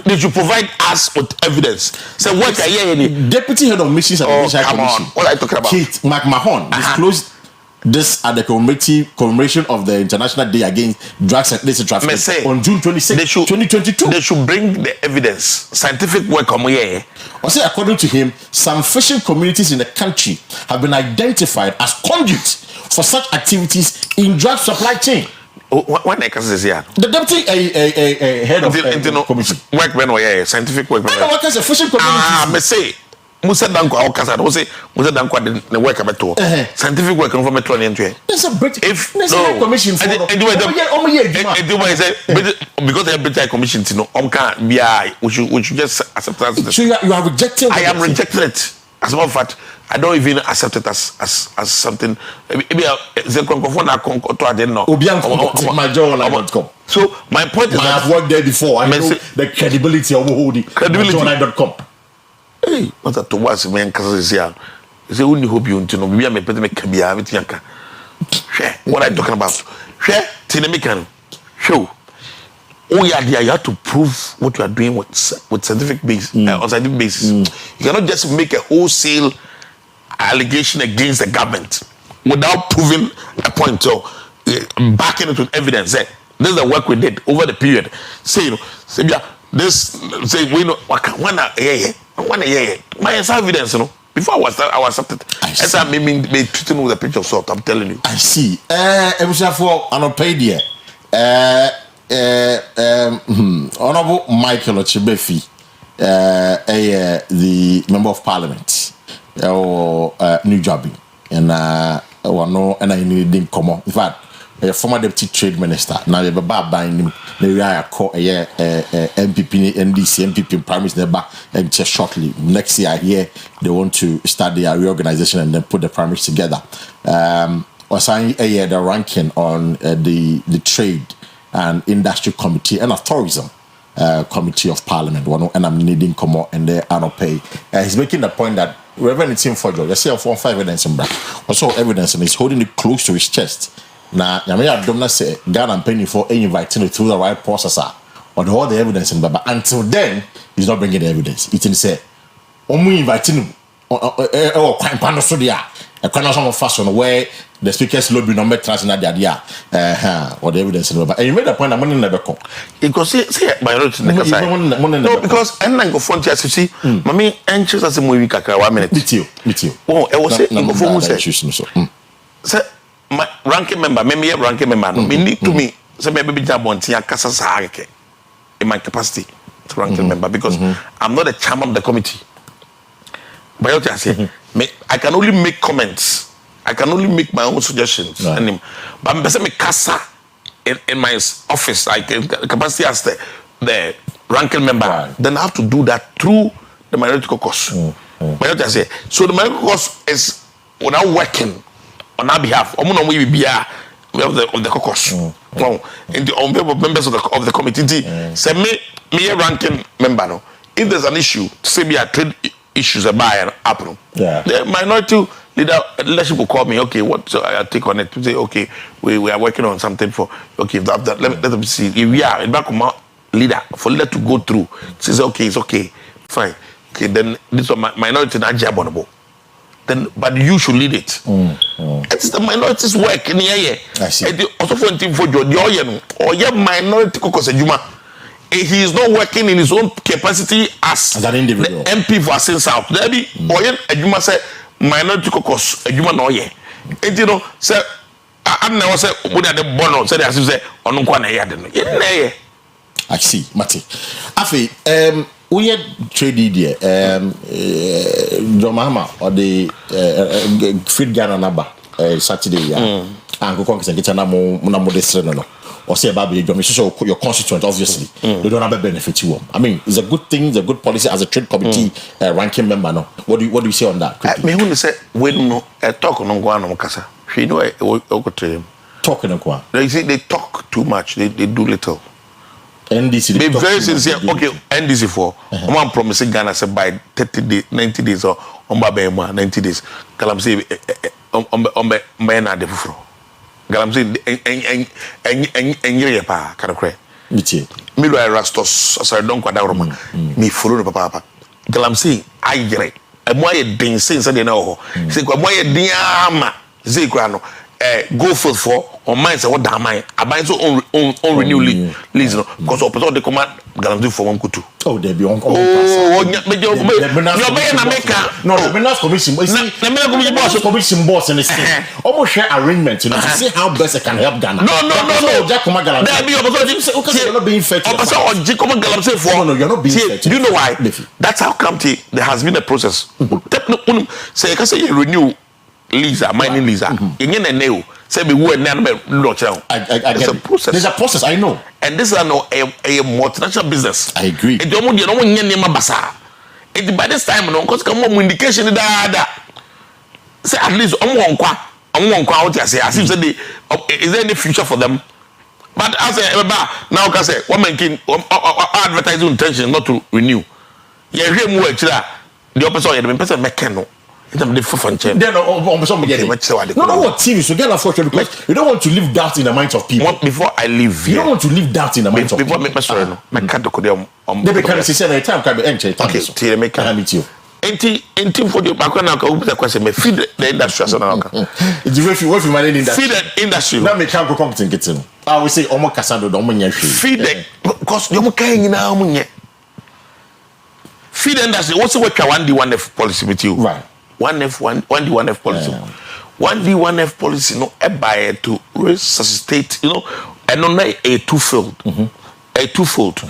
they should provide us with evidence. So what are you? Deputy head of missions at the British High Commission. What are you talking about? Kate McMahon disclosed this at the commemoration of the International Day Against Drugs and Illicit Trafficking on June 26, 2022. They should bring the evidence, scientific work on here. According to him, some fishing communities in the country have been identified as conduits for such activities in drug supply chain. What I can say here? The deputy head of commission. Work when we scientific work. I work as a fishing community. Me say Musa Danko our casa. We say Musa Danko the work about to scientific work from metro into. There's a British commission for because the British commission, you know, we should just accept that. So you are rejecting. I am rejecting it. As a matter of fact, I don't even accept it as something. So my point is that I've worked there before. I know the credibility of holding credibility.com. Hey, what's that to watch me and Kazazia? Is the only hope you know me and me Kabia with Yanka. What are you talking about? Tinamican. Show. Oh yeah, you have to prove what you are doing with scientific basis, on scientific basis. You cannot just make a wholesale allegation against the government without proving a point or backing it with evidence. This is the work we did over the period. We know my evidence, you know. Before I was accepted. As I mean, treating with a pinch of salt. I'm telling you. I see. It was for an opinion. Honorable Michael Ochebefi, the member of parliament, New Jobbing, and I need come on. In fact, a former deputy trade minister, now they are buying him. They are called MPP, NDC, MPP primaries never and just shortly. Next year, here they want to start their reorganization and then put the primaries together. The ranking on the trade and industry committee and a tourism committee of parliament. And I'm needing come out and they are not pay. He's making the point that Reverend Tim Fojo, you see a 4 5 evidence in black. Also evidence and he's holding it close to his chest. Now, I don't say Ghana and paying for inviting it through the right processor or all the evidence in Baba. Until then, he's not bringing the evidence. It is say, we inviting him or quite panosodia. A kind of fashion where the speaker's lobby number trans in that idea or the evidence in Baba. And you made a point that money never come. Because see my road no, because I'm not going to see mommy anxious as a movie kaka 1 minute. With you. Oh, I was saying, say my ranking member, maybe a ranking member, no, need to me, so maybe Jabontia Casasake in my capacity to ranking member because I'm not a chairman of the committee. But what I say, I can only make comments, I can only make my own suggestions. But I'm basically me casa in my office, I can capacity as the ranking member. Then I have to do that through the minority caucus. Minority I say, so the minority caucus is without working on our behalf. We be of the caucus. Well, in the members of the committee, say me a ranking member. No, if there's an issue, say me a trade issues about an apple. The minority leadership will call me. Okay, what? So I take on it to say, okay, we are working on something for. Okay, let them see. If we are in back of my leader for leader to go through, says okay, it's okay, fine. Okay, then this one minority not job on the board. Then, but you should lead it. It's the minority's work in here. I see. Also for team for your minority caucus Juma. He is not working in his own capacity as an individual. The MP for Asin South. There be Juma say minority caucus Juma no ye. And you know, say I never say what are the bono say as you say on nkwana here. I see, Mati. Afi, we had trade there. Dromahama or the feed Ghana number Saturday. Yeah, and go conquer and get an ammo no. Or say about your constituent, obviously, they don't have a benefit you. I mean, it's a good thing, it's a good policy as a trade committee ranking member. No, what do you say on that? Me who say we no talk on go on kasa. You know, talking on go. They say they talk too much. They do little. NDC. Be very sincere. Okay, NDC for. I'm promising Ghana say by 30 days, 90 days or on 90 days. Kalam say on na de fufuro. Galam say Oyerepa kind of cry. Me do I rastos sorry don't kwada roma. Me follow no papa. Galam say ayere. E mo aye den say say na ho. Say kwa mo aye den ama. Say kwa no go for on mine say what da mine. Aban so on renew lease no because opposite the command Galam do for one kutu. Oh, there be on. Oh, no, the Minas Commission. You see, the Minas Commission boss and the state. Almost share arrangement, you know, to see how best it can help Ghana. No. Jack Galam. There be opposite. Okay, you're not being fair. Opposite or Jacob Galam say for. No, you're not being fair. Do you know why? That's how come there has been a process. Say, you can say you renew Lisa, mining Lisa. You get a nail. Say be who and I get a process. There's a process, I know. And this is a multinational business. I agree. It don't want it by this time, no, because come on indication that say at least I'm out here say as if say is there any future for them? But as now can say what making advertising intention not to renew. Yeah, the opposite person make no. Then what TV so get unfortunate because you don't want to leave doubt in the minds of people. Before I leave, you don't want to leave doubt in the minds of people. Before me sorry no, me can't go there. They can say any time can be entry. Okay, till me can meet you. Enti for the back now can put a question me feed the industry so now can. It's if you manage industry. Feed the industry. Now me can't go compete get him. I will say omo kasando do omo nya hwe. Feed the because you can nyina omo nya. Feed the industry what's what 1D1F policy with you. Right. 1D1F policy. 1D1F policy no buy to resuscitate, you know, and on a twofold. A twofold.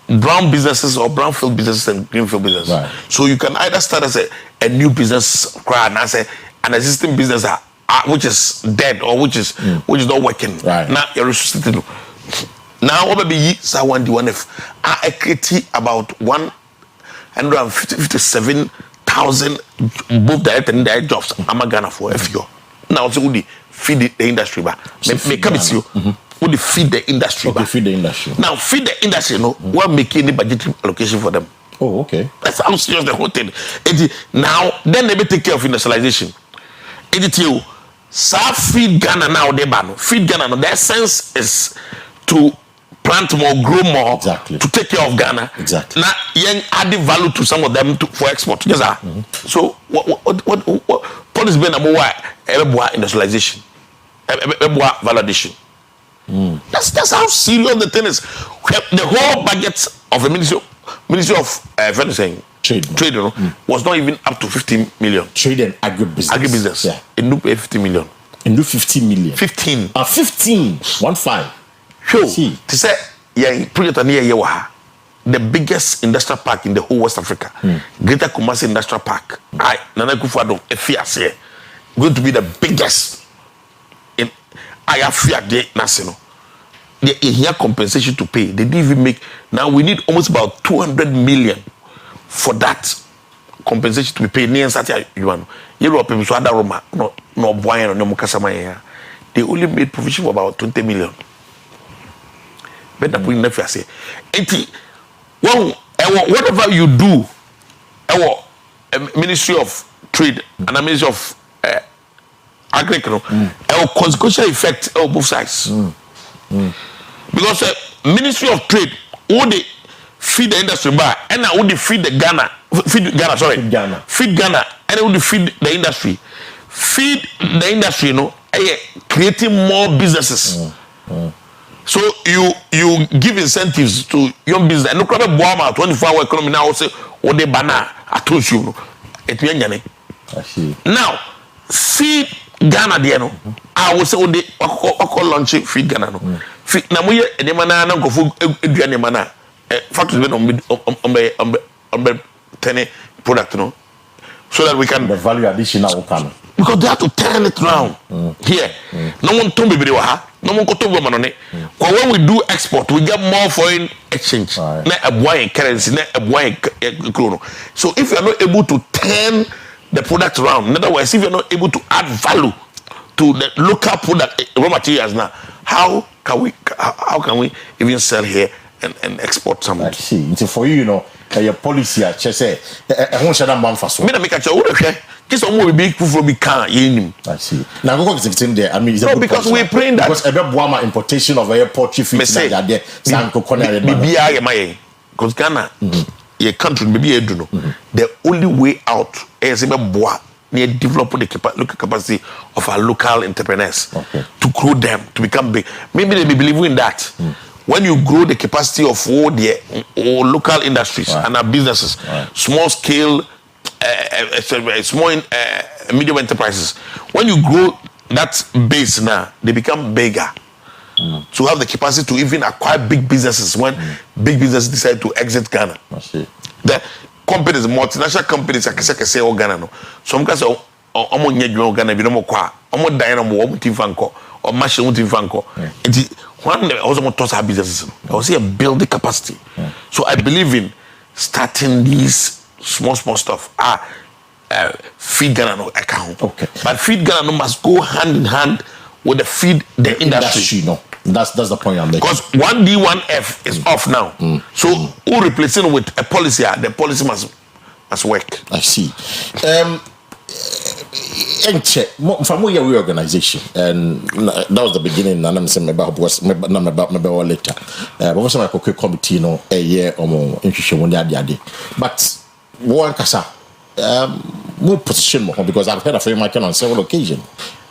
Brown businesses or brownfield businesses and greenfield businesses. Right. So you can either start as a new business and as an existing business which is dead or which is not working. Right. Now you're resuscitating. Now what be 1D1F I create about 157,000 both direct and indirect jobs. I'm a Ghana for FU. Now so would feed the industry back. Make come you. Would feed the industry back. Feed the industry. Now feed the industry. No, we're making the budgetary allocation for them. Oh, okay. That's how serious the whole thing. Now then they may take care of industrialization. You feed Ghana now they ban. Feed Ghana now. Their sense is to plant more, grow more, exactly. To take care of Ghana. Exactly. Now, you add value to some of them for export. Yes, sir. So, what policy be number one? Industrialization, validation. That's how serious the thing is. The whole budget of the Ministry of Trade, was not even up to 15 million. Trade and agribusiness. Yeah. It do pay 50 million. It do 15 million. 15. 15. 1-5. Sure. To say, project the biggest industrial park in the whole West Africa, Greater Kumasi Industrial Park. Nana Akufo-Addo, Afia, going to be the biggest in Afia National. They here compensation to pay. They didn't even make. Now we need almost about 200 million for that compensation to be paid near Satia Yuan. Europe so other Roma no boy no Mukasama. They only made provision for about 20 million. Better put in the face. Well, whatever you do, our Ministry of Trade and the Ministry of Agriculture, our consequential effect on both sides. Because Ministry of Trade, all they feed the industry bar, and now they feed the Ghana, feed Ghana, and they would feed the industry. Feed the industry, you know, creating more businesses. So you give incentives to young business. And look at the Boama 24-hour economy now. Say what they banner. I told you, it means I see. Now feed Ghana, there no. I will say what they launch feed Ghana no. Feed na mo ye ene mana na nkofo eduane mana. Factories on the 10 product no. So that we can the value addition now can. Because they have to turn it around here. No one told me no one could talk about money. When we do export, we get more foreign exchange. Not a boy currency, not a boy chrono. So if you are not able to turn the product around, in other words, if you are not able to add value to the local product raw materials now, how can we even sell here and export something? I see. So for you, you know, your policy, I just say, I want to man for so. Me na make a chow. Just almost big for be can yin. I see. Now go is the there. I mean, no, because we praying that because every Boama importation of airport chief is that there. Sanko corner. Because Ghana, your country maybe you know. The only way out is near develop the local capacity of our local entrepreneurs to grow them to become big. Maybe they believe in that. When you grow the capacity of all the local industries and our businesses, small scale, small medium enterprises, when you grow that base now, they become bigger. To have the capacity to even acquire big businesses when big businesses decide to exit Ghana. The companies, multinational companies, I can say all Ghana no. Some can say omo nyedwo Ghana bi no mo kwa omo dan no mo timfanko or machine timfanko. One also want to have businesses. I was here build the capacity. So I believe in starting these small stuff. Feed Ghana no account. But feed Ghana no must go hand in hand with the feed the industry. No, that's the point I'm making. Because 1D 1F is off now. So who replacing with a policy? The policy must work. I see. And check from your reorganization, and that was the beginning. And I'm saying about later. But also my committee, no, a year or more interesting one day. But one kasa, more position more because I've heard of him on several occasions.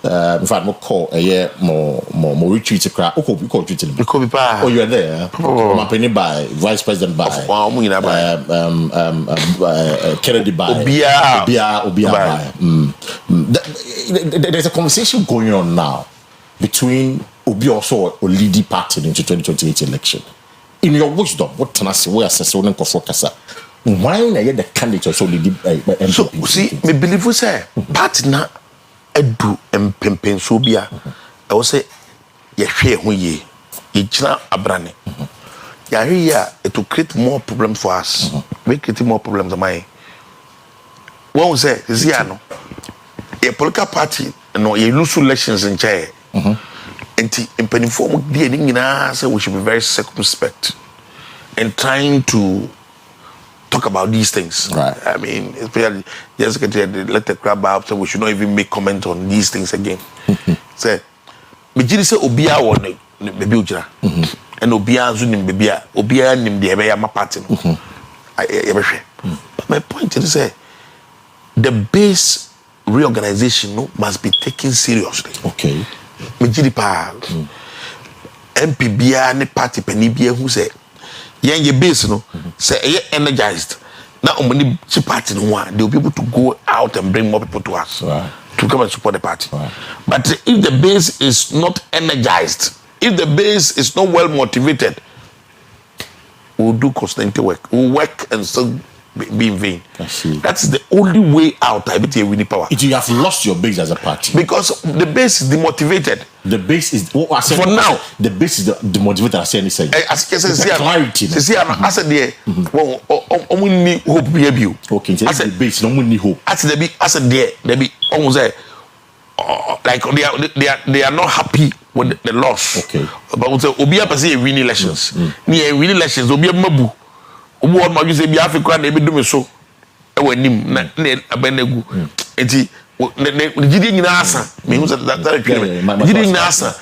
In fact, more call a year more retreat to cry. Oh, you are there. Company by Vice President by Kennedy by Obia by. There's a conversation going on now between Obi also or leading party into 2028 election. In your wisdom, what can I say? Where assess one focus? Why are the candidates also leading? So see, me believe we say party na edu empempensobia. I will say ye hwe ho ye china abrane. Ya here it will create more problems for us. We create more problems am I. One say is here no. A political party no you lose elections in chair. And in penifom say we should be very circumspect in trying to talk about these things. Right. I mean, especially the secretary let the crowd out, so we should not even make comment on these things again. Say, me say Obia won baby ujira, and Obia zunim babya, Obia nim the ebeya ma party. But my point is say the base reorganization must be taken seriously. Okay. Me pa MPBA ne party penibia who say your base no say energized now money party no one they will be able to go out and bring more people to us to come and support the party. But if the base is not energized, if the base is not well motivated, we'll do constantly work. We'll work and still be in vain. I see. That's the only way out. I bet you winning power. You have lost your base as a party because the base is demotivated. The base is for now. The base is demotivated. I say anything. As clarity. See, I said there. Well, only need hope be able. Okay, I said the base. No one need hope. I said there be almost like they are not happy with the loss. Okay. But we say Obiya say win elections. Ni win elections. Obiya mabu. Obu on ma say bi Africa na ebi do me so. E wanim na abenegu. Enti ne gidi nyina asa. Me hu say that twene. Gidi nyina asa.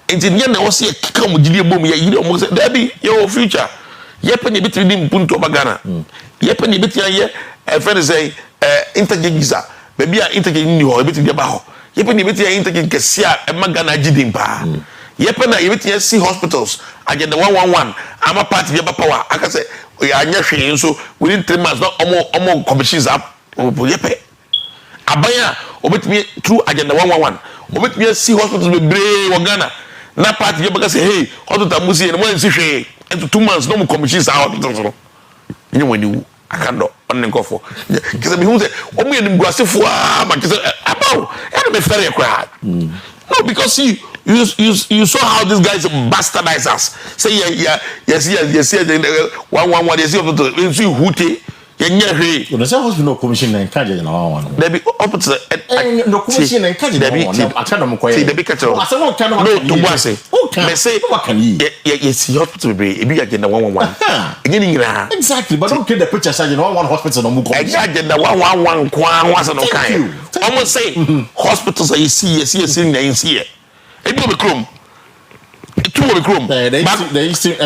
Enti nye na wo say kika mo gidi bom ye yiri o say there be your future. Ye pe ne bitri dim punto bagana. Ye pe ne bitri ye e friend say intergisa. Baby a intergisa ni ho e bitri ba ho. Yepe ni beti ya intake kesia e magana gidin pa yepe na yebeti ya see hospitals agenda 111 ama party be power aka say anya hwe so within 3 months no omo commissions up yepe abaya obetimi through agenda 111 obetimi see hospitals be brave wo Ghana na party be baka say hey hospital musi no man see hwe into 2 months no commissions out so nyi wani akando on nkofo kisa me hu say omo yenim guasefo ma kisa about and me fair cry no because you saw how these guys bastardize us say yes 111 yes you hute yenye hwe no say hospital commission na encourage na one there be opposite no commission na encourage na one akada mo koye there be catch no to boase me say yes hospital be e be agenda 111 enye ni nyira exactly but don't get the picture say no one hospital no mo commission agenda 111 kwa wasa no kan almost say hospitals are see na in see e be chrome two of chrome they still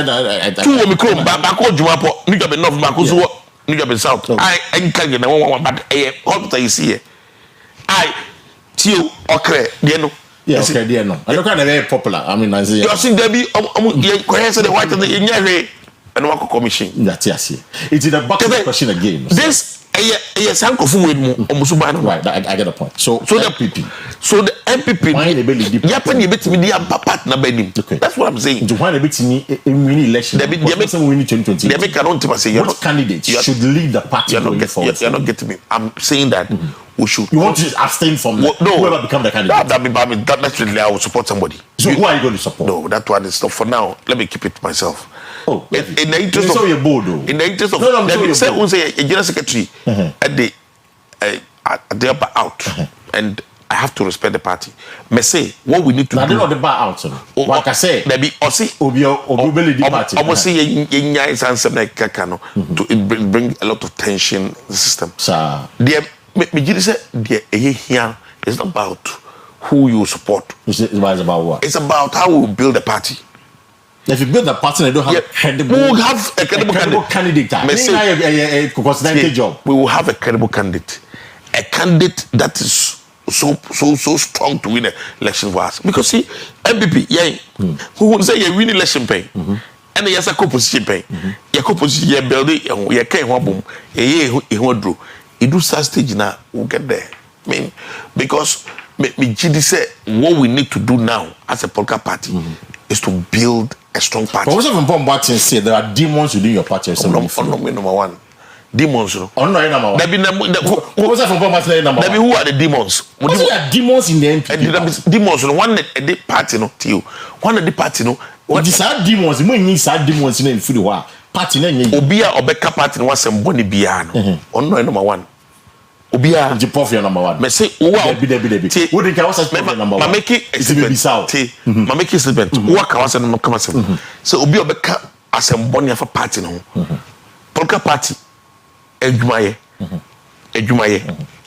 two of chrome ba ko djuma po ni job enough ba ko so ni job south I encourage na 111 but hospital you see I tio okre de no yes okay there no I don't kind of very popular I mean I say you see there be ko say the white the nyahwe and one commission that's yes it is the back question again this yes sankofu we mu omusuba no right I get the point so the MPP why they believe the yapen you betimi dia papa na banim that's what I'm saying why they betimi win election they win 2020 they make cannot say your candidate should lead the party you're not getting me I'm saying that we should you want to abstain from whoever become the candidate that naturally I will support somebody so who are you going to support no that one is not for now let me keep it myself in the interest of in the interest of let me say a general secretary at the upper out and I have to respect the party. Me say what we need to do. Now they the bar out. Like I say, there be osi obi the party. Almost say yenya is answer like kakano to bring a lot of tension in the system. Sir, there me just say there here is not about who you support. It's about what? It's about how we build the party. If you build the party, they don't have we will have a credible candidate. Job. We will have a credible candidate, a candidate that is so strong to win an election for us. Because see, MPP, who will say you win election pay, and yes, a co-position pay, your co-position, your building, your can't boom, a won't do. You do such stage now, we'll get there. I mean, because me GD say what we need to do now as a political party is to build a strong party. But what's important about it say there are demons within your party. Number one. Demons. Number one. There be who are the demons? What are demons in the MPP? Demons. One the party no to you. One of the party no. What is our demons? We need sad demons in the food war. Party no. Obia obeka party no was some boni bia no. Number one. Obia Jipofia number one. Me say wow. Debi. What can was number one? Ma make it statement. Ma make it statement. What can was no come say. So Obia obeka asemboni for party no. Political party Ejumaye.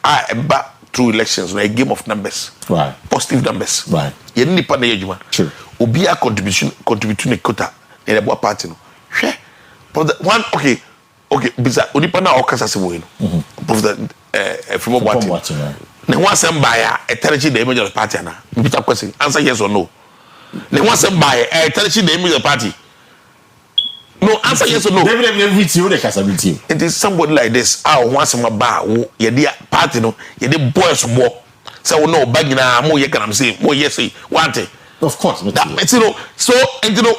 Eba through elections, a game of numbers. Right. Positive numbers. Right. You need to pay Ejuma. True. Obia contribute to the quota in the party no. Share. One okay. Bisa onipa na okasa se wo no. President from what? Ne ho asem buy a territory the image of the party na. Peter Kwesi answer yes or no. Ne ho asem buy a territory the image of the party. No, answer yes or no. It is somebody like this. I want some bar. You dear party no. You the boys more. So no bag na mo ye can say mo yes say want it. Of course, that you know. So and you know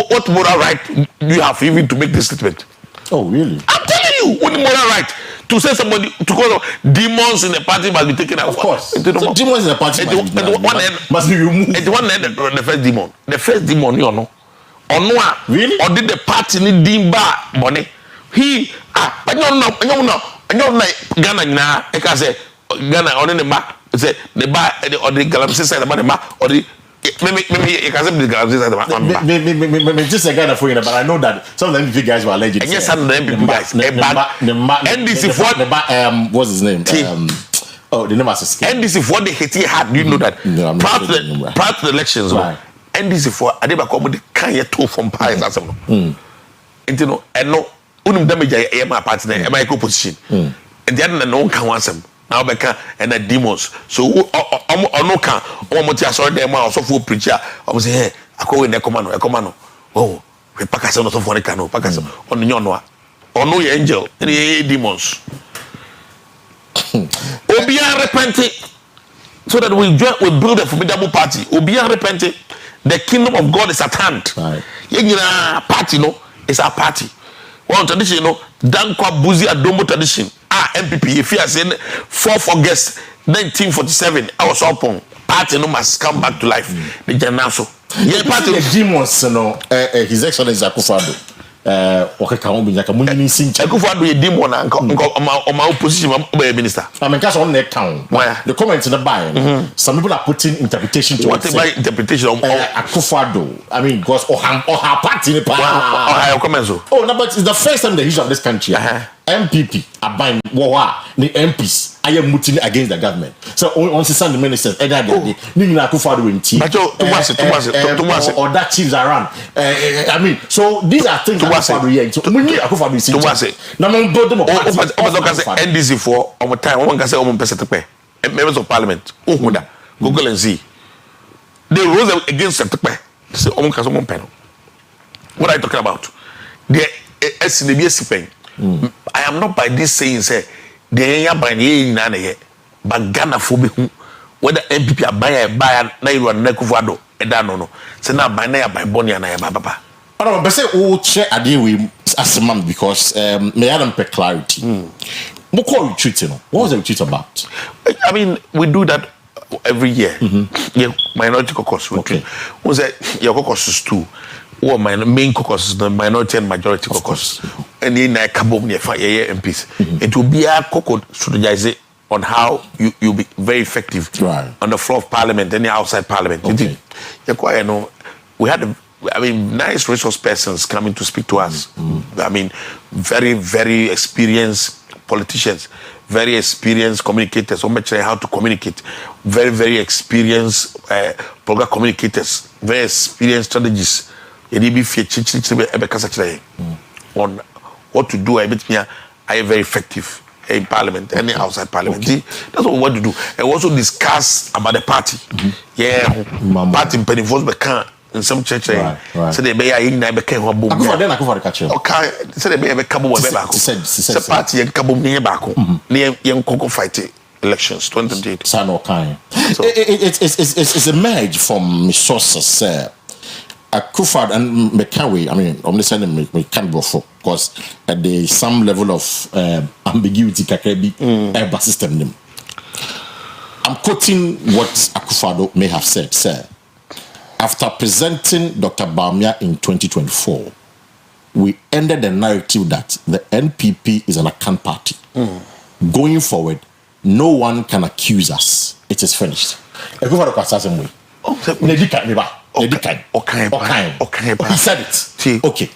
what moral right do you have even to make this statement? Oh really? I'm telling you what moral right to say somebody to call demons in the party must be taken out? Of course. So demons in the party must be removed. It's one end the first demon. The first demon, you know. Really? Or did the party need dimba money? He I don't know Ghana na I can say Ghana on the map say the bar or the Galamsey side about the map or the maybe you can say the Galamsey side about maybe just a Ghana for you, but I know that some of the guys were alleged. Yes, some of them people guys. NDC for what's his name? Oh, the name was escaped. NDC for the Haiti had. Do you know that? No, prior to the elections, right. NDC for Adeba Komodi can't yet two from Paris as well. And you know, and no, unum damage my partner, my opposition. And the other no one can want them. Now Becca and the demons. So no can or Motia saw them also for preacher. I was here. I call in a commando. Oh, we pack us on for the canoe, pack us on the Yonwa. Or no angel, any demons. Obia repented so that we build a formidable party. Obia repented. The kingdom of God is at hand. Right. Party, no, it's our party. One tradition, you know, Dankwa Buzi Adombo tradition. MPP, if you are saying 4th August 1947, I was up on party, no must come back to life. The Janaso. Yeah, party. The demons, you know, His Excellency Akufo-Addo. Akufo-Addo is a demon on my opposition minister. I mean, that's on that town. The comments in the buy. Some people are putting interpretation to what about interpretation of Akufo-Addo? I mean, because or her party. Oh, no, but it's the first time in the history of this country. MPP are buying the MPs. I am muting against the government. So once the Sunday ministers, or that chiefs around. I mean, so these are things that NDC for on time. One can say members of parliament. Google and see. They rose against the say what are you talking about? The SNBS I am not by this saying say the by the but Ghana for whether MPP are buy na you and Akufo-Addo no say now by Boni and Papa. I don't but say share a deal with as a man because may I don't pay clarity. What retreat, what was the retreat about? I mean, we do that every year. Yeah, minority caucus. Okay. Was that your caucus is two? Or my main caucus is the minority and majority caucus. And in a kabom near MPs. It will be a caucus strategize on how you be very effective on the floor of parliament and outside parliament. Okay. We had nice resource persons coming to speak to us. I mean, very, very experienced politicians, very experienced communicators, how to communicate, very, very experienced program communicators, very experienced strategists. On what to do, I am very effective in parliament and outside parliament. Okay. That's what we want to do. And also discuss about the party. Party in Pennyforce Becan in some church. So they may in Beckham. Okay, so they may have a couple of the party and Kabum near Baco near young Coco fighting elections 2028. It's a merge from sources. Akufo and McCarry, I mean, I'm listening me can't go for because there's some level of ambiguity kakrebi system them. I'm quoting what Akufo-Addo may have said, sir. After presenting Dr. Bawumia in 2024, we ended the narrative that the NPP is an account party. Going forward, no one can accuse us. It is finished. Akufo-Addo okay. He said it. Okay.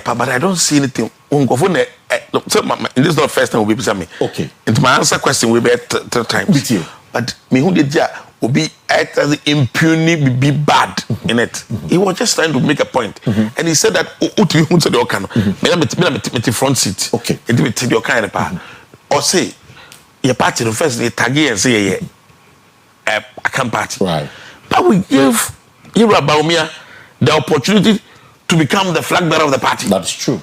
But I don't see anything. This is not the first time we be me. Okay. Into my answer question will be 3 times. With you. But me who did will be impunity be bad in it. He was just trying to make a point. And he said that me front seat. Okay. It will take your kind of power. Or say your party the first they tag and say I can't party. Right. But we give Bawumia the opportunity to become the flag bearer of the party. That's true.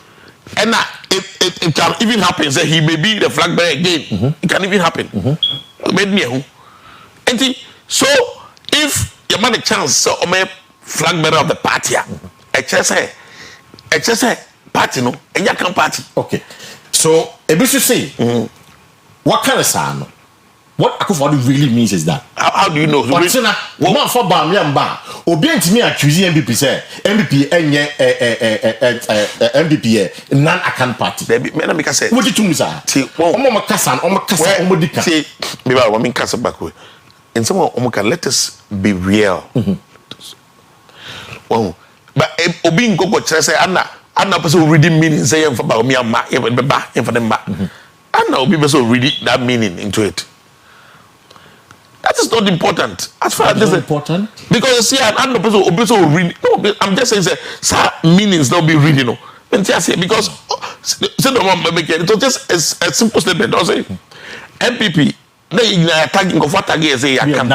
And it can even happen. Say he may be the flag bearer again. It can even happen. So if you man a chance, so flag bearer of the party, I just say party no, and you can party. Okay. So Ebisu say, what kind of sound? What Akufo-Addo really means is that. How do you know? But now, one for Bam Yamba, obedient me accuse MPP say MPP MPP non-account party. Baby, me na make say. What did you say? See, Omo kasa, omo dika. See, me ba wa me kasa back way. And some omo can let us be real. Oh, but obi nkoko kire say ana person reading meaning say em for ba me ama em for them ba. Ana obi person reading that meaning into it. That is not important. As far as this is important, because see, I'm not person read. No, I'm just saying, sir, meanings don't be reading. No, because say no one make it. It was just a simple statement. Don't say MPP. They attacking of what again say campaign.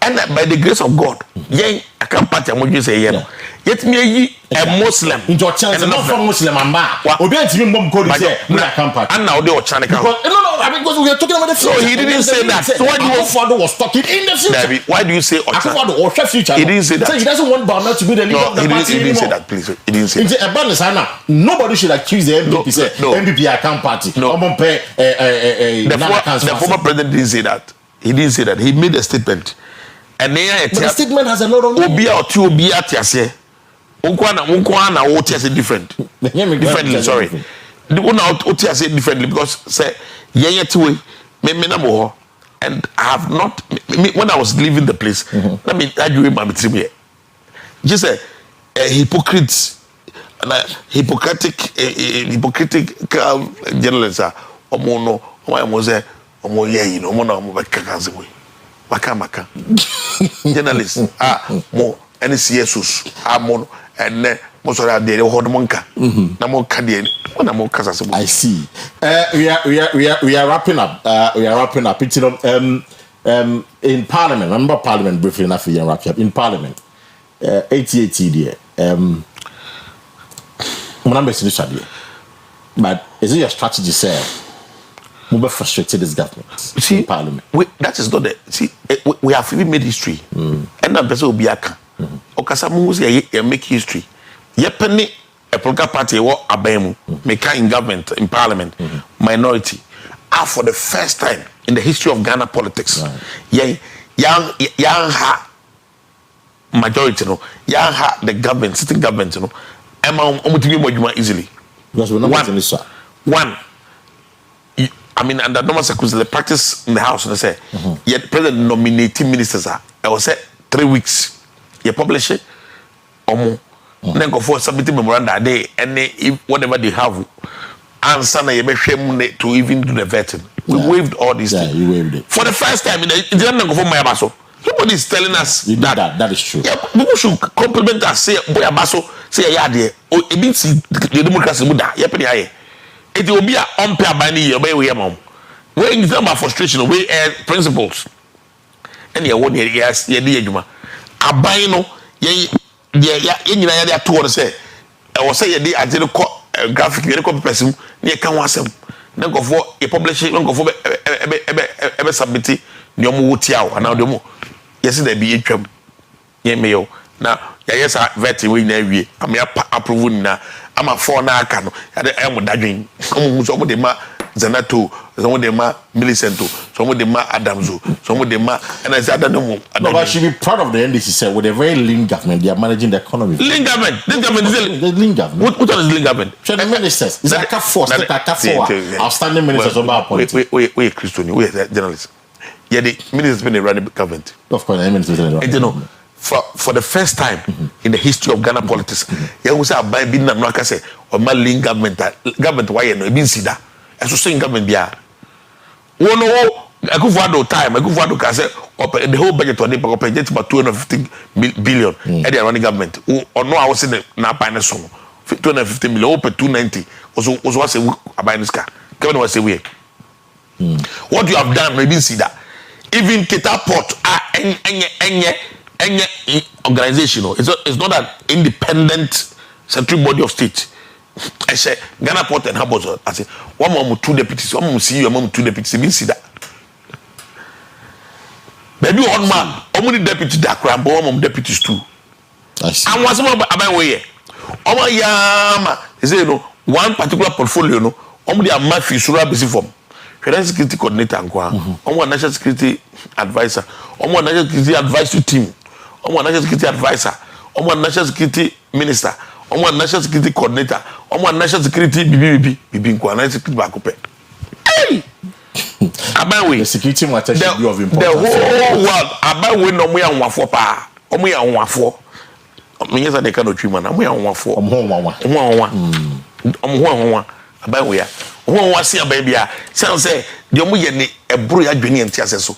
And by the grace of God, yeah, I can't party. I'm going to say yeah. Yet me a Muslim. In your chance, not from Muslim and ba. Obey to mom code say I can't party. And now they are trying to come. No, I mean because we are talking about the future. So he didn't say that. So why do you Akufo-Addo was talking in the future? David, why do you say Akufo-Addo or future? He didn't say that. So he doesn't want Bama to be the leader of the party. He didn't say that, please. He didn't say that. Nobody should accuse the MPP. Say MPP I can't party. No. The former president didn't say that. He didn't say that. He made a statement. And then the statement has a lot of meaning. Obia or two Obia Tiase. Unkwana Otiase different. Differently, sorry. The one out Otiase differently because say Yaya Tiwe, me and I have not when I was leaving the place, let me argue my meeting. Just a hypocrite and a hypocritic journalist. Omono, why was there? Omo ye, no one of my Maka journalists more and CSUs more and most of that they hold monka. Namo Kadian, one more Casas. I see. We are wrapping up. We are wrapping up. It's in Parliament. Remember Parliament briefly enough and wrap up. In Parliament, 88 there. But is it your strategy, sir? We frustrated this government. See, in Parliament. That is not the see. We have even made history, and that person will be a can. Okasamu say make history. Yepeni a political party what abemu make in government in Parliament minority are for the first time in the history of Ghana politics. Young ha majority no, young ha the government sitting government no. Emma more easily because we're not this one. I mean, under normal circumstances, the practice in the house, they say, yet president nominating ministers are. I will say 3 weeks. You publish it, or more. Then go for submitting memoranda a day, and whatever they have, answer na you make shame to even do the vetting. We waived all these things. You waived it for the first time. It didn't go for my abaso. Somebody is telling us that is true. Yeah, people should compliment us. Say boy abaso. Say yeah, there. Oh, it means the democracy muda. Yeah, penny aye. It will be an unfair binding your way we are where in terms of frustration, we principles. And you want yes, yeah, dear Juma. A bino, yeah, told say, I was say a day I did a graphic person near Kanwasem. Then go for a publishing, go for ever submitting your Mutiao, and now the more. Yes, there be a trap. Yeah, mayo. Now, yes, I vet we never. I mean, approving now. I'm a foreign cano. I am a daging. Some of them are Zanato, some of them are Millicento, some of them are Adamso, some of them are, and I said, I don't know. No, but she be proud of the NDC, said, with a very lean government, they are managing the economy. Lean government? This government is the lean government. What is lean government? The ministers. It's like a force, like a four. Outstanding ministers of our point. Wait, Christian, wait, journalists. Yeah, the ministers been running the government. Of course, the ministers are running. You know. For the first time in the history of Ghana politics, you will say, "I been na no say or my lean government why no been see that." As saying government bia. One Akufo-Addo time, Akufo-Addo can say the whole budget on the budget about 250 billion. And they are running government. Or no, I was in the na finance sum 250 million, open 290. Was what say about this car. Kevin was say we. What you have done, maybe see that. Even Kita Port any organization, it's not an independent central body of state. I say Ghana Port and Harbors. I say one more 2 deputies, one more CEO, one more 2 deputies. You see that? Maybe one man, only deputy that crime, but one more deputies too. I see. And what's more about way? Oh my yama, he say no. one particular portfolio no omo dey amafi sura bisi form hwere security coordinator anko omo national security advisor omo national security advisory team omo national security advisor omo national security minister omo national security coordinator omo national security bibi nko national security bakope hey abawe the security matter should be of importance the whole world abawe no mo ya nwafo pa omo ya nwafo menyesa de ka no twima na mo ya nwafo omo abawe ya ho wase aban bia say de omo ye ne eburu ya dwene enti aseso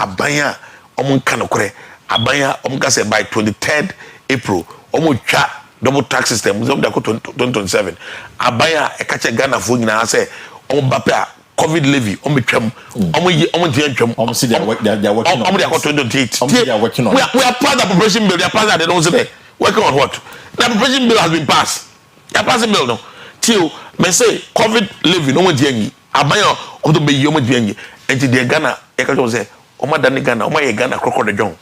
aban a omo nka no kore aban a omo ka say by 23rd April omo twa double tax system omo da ko 2027 aban a e ka che Ghana fo nyina say omo bape a COVID levy omo twam omo tie twam omo see they are working on omo they are 2028 they are working on we are part of the preparation bill they are part of they don't say there working on what the preparation bill has been passed they are passing bill no till me say COVID levy no one dianyi aban o to be yi omo dianyi enti de Ghana e ka say omo da ni Ghana omo ye Ghana crocodile john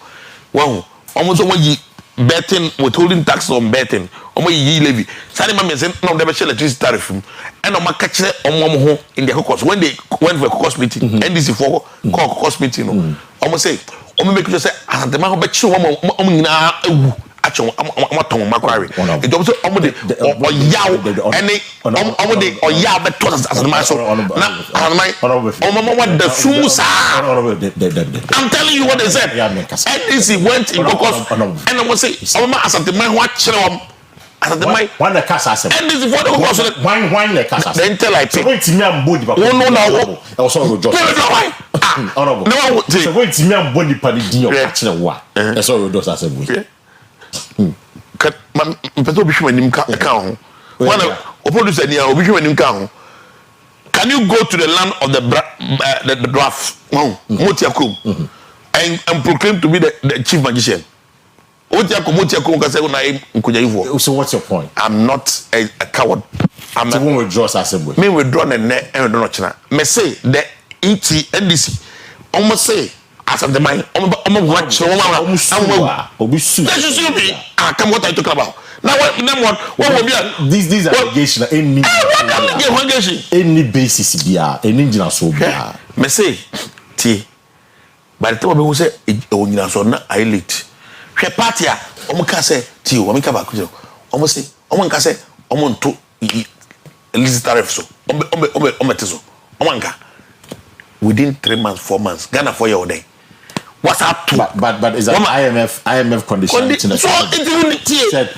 wahu omo so yi betting withholding tax on betting omo yi levy sani ma me say no dey be share electricity tariff and omo ka kire omo ho in the caucus when they went for a caucus meeting NDC for caucus meeting no omo say omo make sure say asantema ho be kire omo nyina ewu acho amaton makwari e do so omo de oyaw ene omo de oyaw be to asantema so na omo what the sumusa I'm telling you what they said NDC went in caucus and omo say omo asantema ho akire om asantema one the cast asem NDC for the caucus one the cast asem then tell I so wait me am body ba no also go just honorable no so wait me am body pa di din o akire wa e so go just asem we mpɛsɛ obi hwɛ anim ka ho one o producer ni a obi hwɛ anim ka ho can you go to the land of the draft motiakom and proclaim to be the chief magician motiakom ka say na nkojaifo so what's your point? I'm not a coward. I'm a one withdraw assembly me withdraw and don't china me say the NDC almost say as of the mind omo watch obi su come what I talk about now what will be these allegations any basis bia any engine so bia me say ti by the time we say onyina so na elite hwe party a omo ka say ti o ka ba ku omo say omo nka say omo nto elite tariff so omo teso omo nka within 3 months 4 months Ghana for your day. What's up to? But is that IMF condition? So it said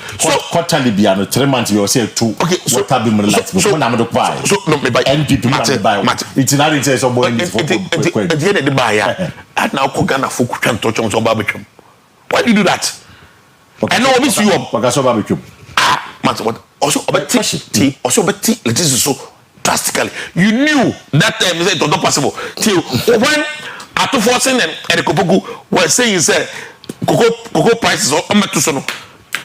quarterly be 3 months you say 2. Okay, so what have been like so na me buy. So no me buy. NPP me buy. It's not it say so boy at the end of the buy at now Ghana for kutwan to chon so barbecue. Why do you do that? I know obviously you up so barbecue. Matter what also obeti also obeti it is so drastically. You knew that time it was not possible till when Atu forcing and the Kopoku were saying say cocoa prices or to so no.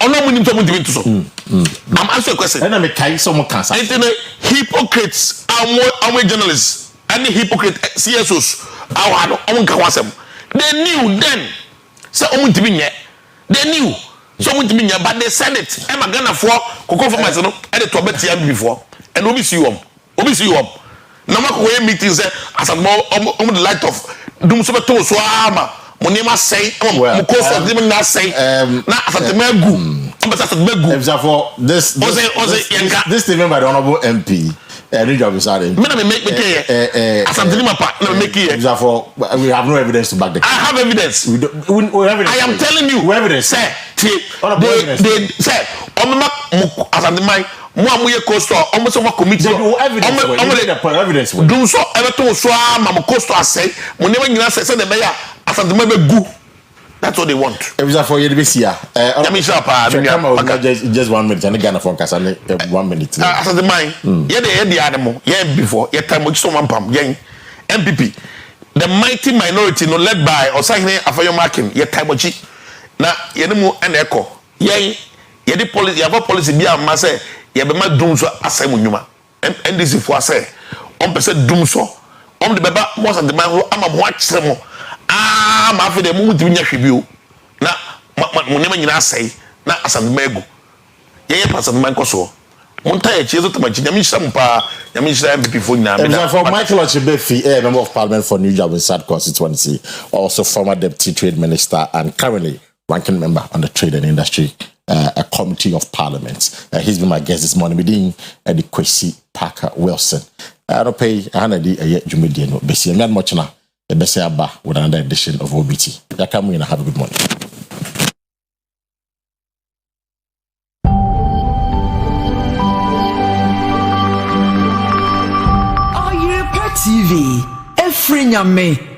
Ono munim to munim to so. I'm asking a question. And I make kai some cancer. Internet hypocrites are more journalists and hypocrite CSOs our own kawasem. They knew then say they knew so but they said it. I'm gonna for cocoa farmers no and the tobet before and we see you up. No matter meetings as a more the light of dum so beto so ama monima say mo ko so dem na say na afatema gu afatema gu for this statement by the honorable MP Region Bisare me na me make afatema pa na make here for we have no evidence to back the I have evidence we evidence I am telling you evidence say they say omma afatema mo amuye coastal almost over committee evidence do so ever so am coastal say mo never nyina say the mayor asantema be gu that's what they want if for you be see just 1 minute and Ghana for kasa 1 minute asantema ye dey animal ye before ye time mo so mampam ye MPP the mighty minority no led by Osahene Afia Broni ye time ochi na ye ne mu na eko ye the policy you have policy be am say ye be ma dum so asem nyuma NDC fo asem on pese dum so on de beba mo sa de man ho ama mo akire mo ma fe de mo mutimi nya hwebio na mo nyama nyina asem na asem ma egu ye pasam man ko so Monta e chezo tamachi nyame hira mpa nyame hira MVP for nyina me. For Michael Ochibefi, member of parliament for New Job South constituency, also former deputy trade minister and currently ranking member on the trade and industry a committee of parliament. He's been my guest this morning within the Kwesi Parker Wilson. I don't pay Hanadi a yet Jumedian, Bessie, and much now. The best with another edition of OBT. Yakamu and have a good morning. Oyerepa TV, Efrinyame.